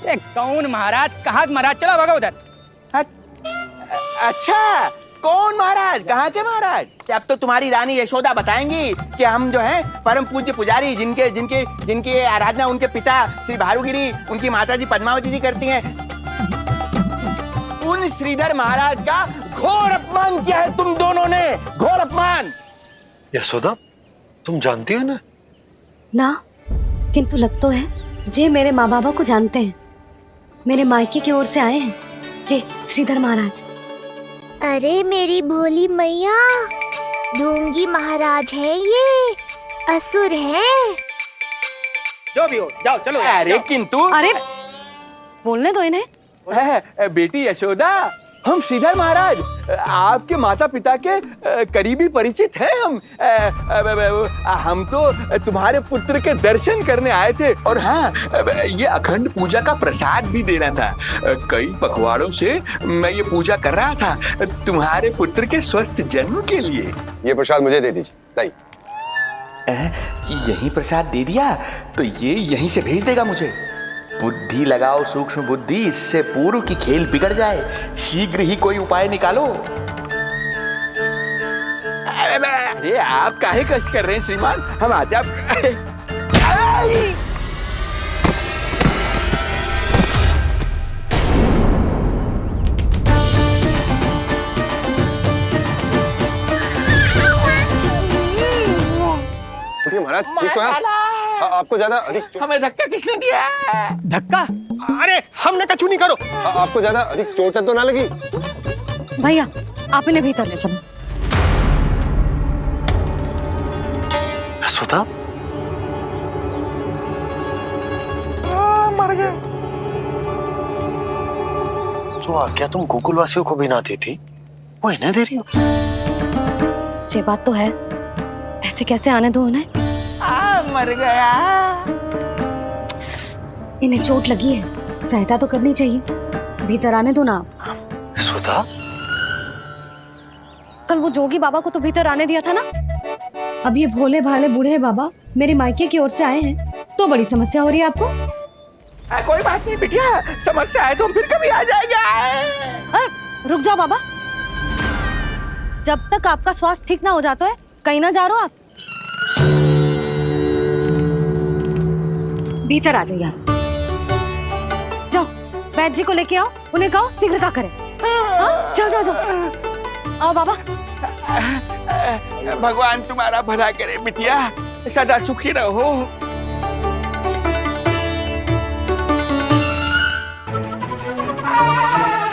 कौन महाराज? कहाँ महाराज? चला भागा उधर। अच्छा, कौन महाराज? कहाँ के महाराज? अब तो तुम्हारी रानी यशोदा बताएंगी कि हम जो हैं परम पूज्य पुजारी, जिनके जिनके जिनकी आराधना उनके पिता श्री भारुगिरी, उनकी माताजी पद्मावती जी करती हैं। उन श्रीधर महाराज का घोर अपमान किया है तुम दोनों ने, घोर अपमान। यशोदा, तुम जानती हो ना? ना, किंतु लग तो है जे मेरे माँ बाबा को जानते हैं, मेरे मायके की ओर से आए हैं, जे श्रीधर महाराज। अरे मेरी भोली मैया, ढोंगी महाराज है ये, असुर है। जो भी हो, जाओ चलो। अरे किंतु अरे बोलने दो इन्हें। बेटी यशोदा, हम श्रीधर महाराज आपके माता पिता के करीबी परिचित हैं। हम तो तुम्हारे पुत्र के दर्शन करने आए थे, और हाँ, ये अखंड पूजा का प्रसाद भी देना था। कई पखवाड़ों से मैं ये पूजा कर रहा था तुम्हारे पुत्र के स्वस्थ जन्म के लिए। ये प्रसाद मुझे दे दीजिए। नहीं, यही प्रसाद दे दिया तो ये यहीं से भेज देगा मुझे। बुद्धि लगाओ सूक्ष्म बुद्धि, इससे पूर्व की खेल बिगड़ जाए। शीघ्र ही कोई उपाय निकालो। अरे आप काहे कष्ट कर रहे हैं श्रीमान, हम आते आप। महाराज ठीक तो है? आपको ज्यादा अधिक हमें धक्का किसने दिया? धक्का? अरे हमने कछु नहीं करो। आपको ज्यादा अधिक चोट तो ना लगी? भैया आप इन्हें भीतर ले चलो। यशोदा, मर गए। जो आज्ञा तुम गोकुलवासियों को भी ना दी थी, वो इन्हें दे रही हो? ये बात तो है, ऐसे कैसे आने दो उन्हें? मर गया। इन्हें चोट लगी है, सहायता तो करनी चाहिए, भीतर आने दो ना। यशोदा, कल वो जोगी बाबा को तो भीतर आने दिया था ना। अब ये भोले भाले बूढ़े बाबा मेरे मायके की ओर से आए हैं, तो बड़ी समस्या हो रही है आपको। कोई बात नहीं बिटिया, समस्या है तो फिर कभी आ जाएगा। रुक जाओ बाबा, जब तक आपका स्वास्थ्य ठीक ना हो जाता है कहीं ना जा रहे हो आप। भीतर आ जाइए आप। जाओ वैद्य जी को लेके आओ, उन्हें कहो शीघ्रता करें। जाओ जाओ जाओ, आओ बाबा। भगवान तुम्हारा भला करे बिटिया, सदा सुखी रहो।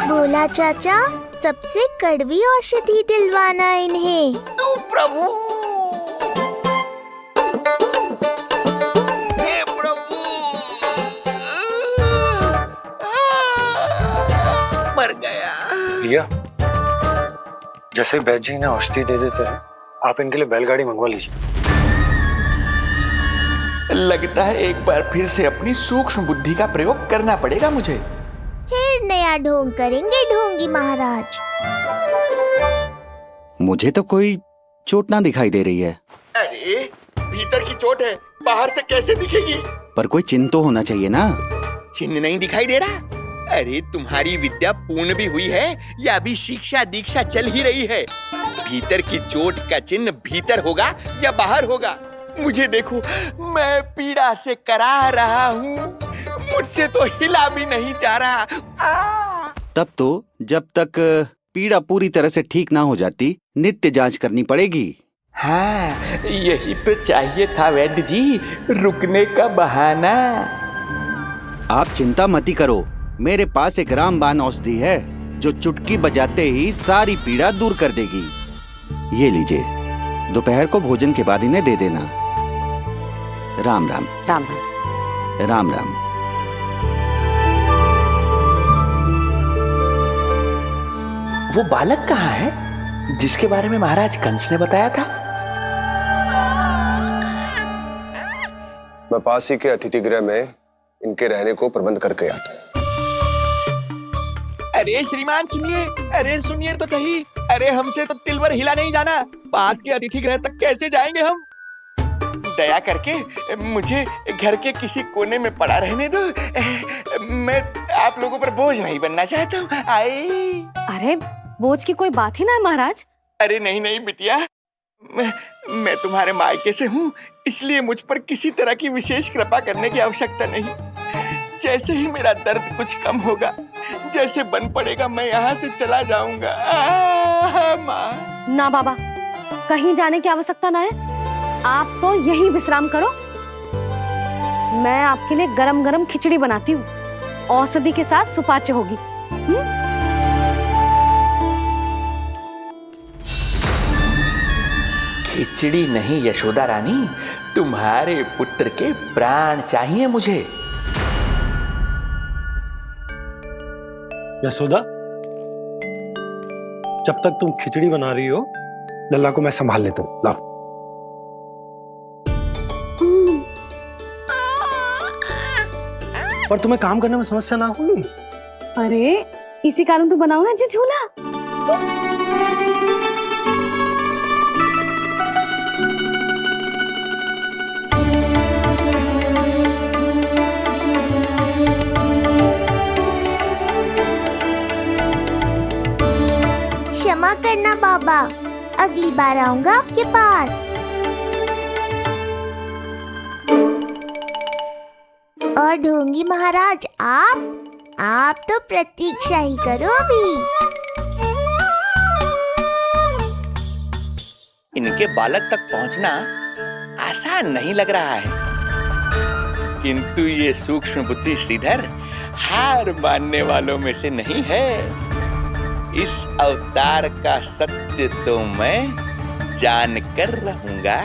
बोला चाचा, सबसे कड़वी औषधि दिलवाना इन्हें। तू प्रभु, भैया, जैसे वैद्य जी ने औषधि दे देते हैं, आप इनके लिए बैलगाड़ी मंगवा लीजिए। लगता है एक बार फिर से अपनी सूक्ष्म बुद्धि का प्रयोग करना पड़ेगा मुझे। फिर नया ढोंग करेंगे ढोंगी महाराज। मुझे तो कोई चोट ना दिखाई दे रही है। अरे भीतर की चोट है, बाहर से कैसे दिखेगी? पर कोई चिन्ह तो होना चाहिए ना। चिन्ह नहीं दिखाई दे रहा? अरे तुम्हारी विद्या पूर्ण भी हुई है या अभी शिक्षा दीक्षा चल ही रही है? भीतर की चोट का चिन्ह भीतर होगा या बाहर होगा? मुझे देखो, मैं पीड़ा से करा रहा हूँ, मुझसे तो हिला भी नहीं जा रहा। तब तो जब तक पीड़ा पूरी तरह से ठीक ना हो जाती, नित्य जांच करनी पड़ेगी। हाँ, यही तो चाहिए था वैद्य जी, रुकने का बहाना। आप चिंता मत करो, मेरे पास एक रामबाण औषधि है जो चुटकी बजाते ही सारी पीड़ा दूर कर देगी। ये लीजिए, दोपहर को भोजन के बाद इन्हें दे देना। राम राम। राम राम। राम राम। वो बालक कहाँ है जिसके बारे में महाराज कंस ने बताया था? मैं पास ही के अतिथि गृह में इनके रहने को प्रबंध करके आता हूँ। अरे श्रीमान सुनिए, अरे सुनिए तो सही। अरे हमसे तो तिलवर हिला नहीं जाना, पास के अतिथि गृह तक कैसे जाएंगे हम? दया करके मुझे घर के किसी कोने में पड़ा रहने दो, मैं आप लोगों पर बोझ नहीं बनना चाहता हूँ। अरे बोझ की कोई बात ही ना है महाराज। अरे नहीं नहीं बिटिया, मैं तुम्हारे मायके से हूँ, इसलिए मुझ पर किसी तरह की विशेष कृपा करने की आवश्यकता नहीं। जैसे ही मेरा दर्द कुछ कम होगा, जैसे बन पड़ेगा, मैं यहाँ से चला जाऊंगा। ना बाबा, कहीं जाने की आवश्यकता ना है, आप तो यहीं विश्राम करो। मैं आपके लिए गरम गरम खिचड़ी बनाती हूँ, औषधि के साथ सुपाच्य होगी। खिचड़ी नहीं यशोदा रानी, तुम्हारे पुत्र के प्राण चाहिए मुझे। यशोदा, जब तक तुम खिचड़ी बना रही हो लल्ला को मैं संभाल लेता हूँ। लाओ। पर तुम्हें काम करने में समस्या ना होगी? अरे इसी कारण तो बनाओ ना जी झूला। क्षमा करना बाबा, अगली बार आऊंगा आपके पास। और ढोंगी महाराज, आप तो प्रतीक्षा ही करो अभी। इनके बालक तक पहुंचना आसान नहीं लग रहा है, किंतु ये सूक्ष्म बुद्धि श्रीधर हार मानने वालों में से नहीं है। इस अवतार का सत्य तो मैं जानकर रहूंगा।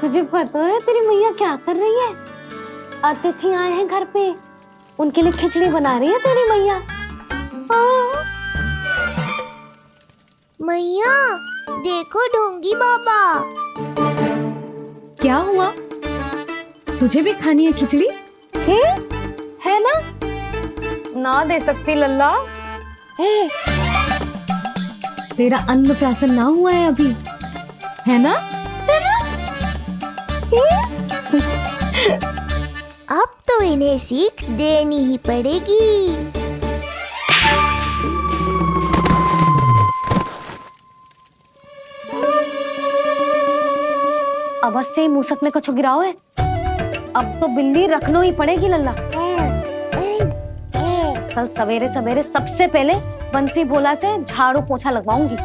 तुझे पता है तेरी मैया क्या कर रही है? अतिथि आए हैं घर पे, उनके लिए खिचड़ी बना रही है तेरी मैया। मैया देखो ढोंगी बाबा। क्या हुआ? तुझे भी खानी है खिचड़ी? है ना? ना दे सकती लल्ला। तेरा अन्न प्राशन ना हुआ है अभी, है ना? अब तो इन्हें सीख देनी ही पड़ेगी। अवश्य ही मूसक में कुछ गिराओ है। अब तो बिल्ली रखना ही पड़ेगी लल्ला। कल सवेरे सवेरे सबसे पहले बंसी भोला से झाड़ू पोछा लगवाऊंगी।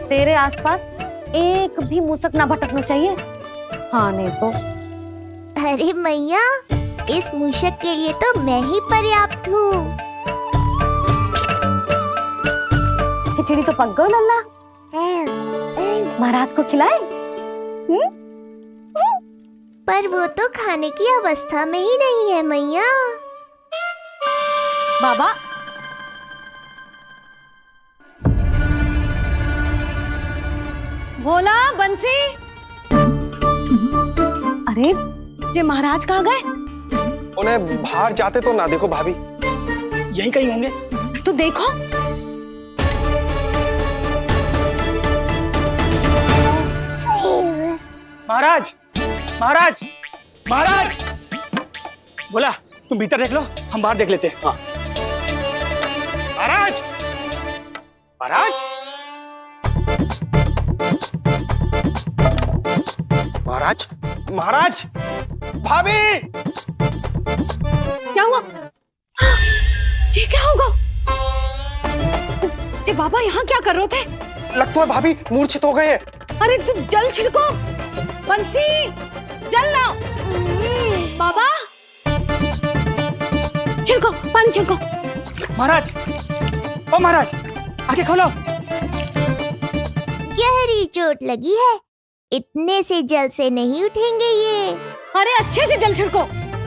तेरे आसपास एक भी मूसक ना भटकना चाहिए। हाँ नहीं तो। अरे मैया, इस मूषक के लिए तो मैं ही पर्याप्त हूँ। खिचड़ी तो पक गई लल्ला। महाराज को खिलाए? पर वो तो खाने की अवस्था में ही नहीं है मैया। बाबा, भोला, बंसी। अरे ये महाराज कहाँ गए? उन्हें बाहर जाते तो ना देखो भाभी। यहीं कहीं होंगे। तो देखो। महाराज, महाराज, महाराज। बोला तुम भीतर देख लो, हम बाहर देख लेते हैं। हाँ। महाराज, महाराज, महाराज, महाराज, भाभी। क्या हुआ? ये क्या होगा? ये बाबा यहाँ क्या कर रहे थे? लगता है भाभी मूर्छित हो गए हैं। अरे तू जल छिड़को। बंसी, जल लाओ। बाबा, छिड़को, पानी छिड़को। महाराज, ओ महाराज, आंखें खोलो। गहरी चोट लगी है, इतने से जल से नहीं उठेंगे ये। अरे अच्छे से जल छिड़को।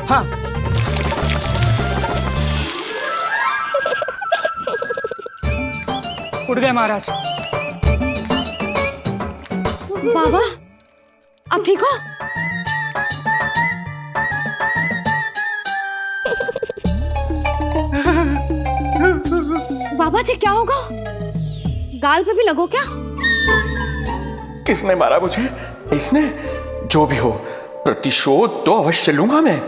हाँ। उठ गए महाराज। बाबा, आप ठीक हो? बाबा जी क्या होगा? गाल पे भी लगो क्या? किसने मारा मुझे? इसने? जो भी हो, प्रतिशोध तो अवश्य लूंगा मैं।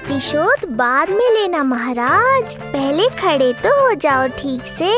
प्रतिशोध बाद में लेना महाराज, पहले खड़े तो हो जाओ ठीक से।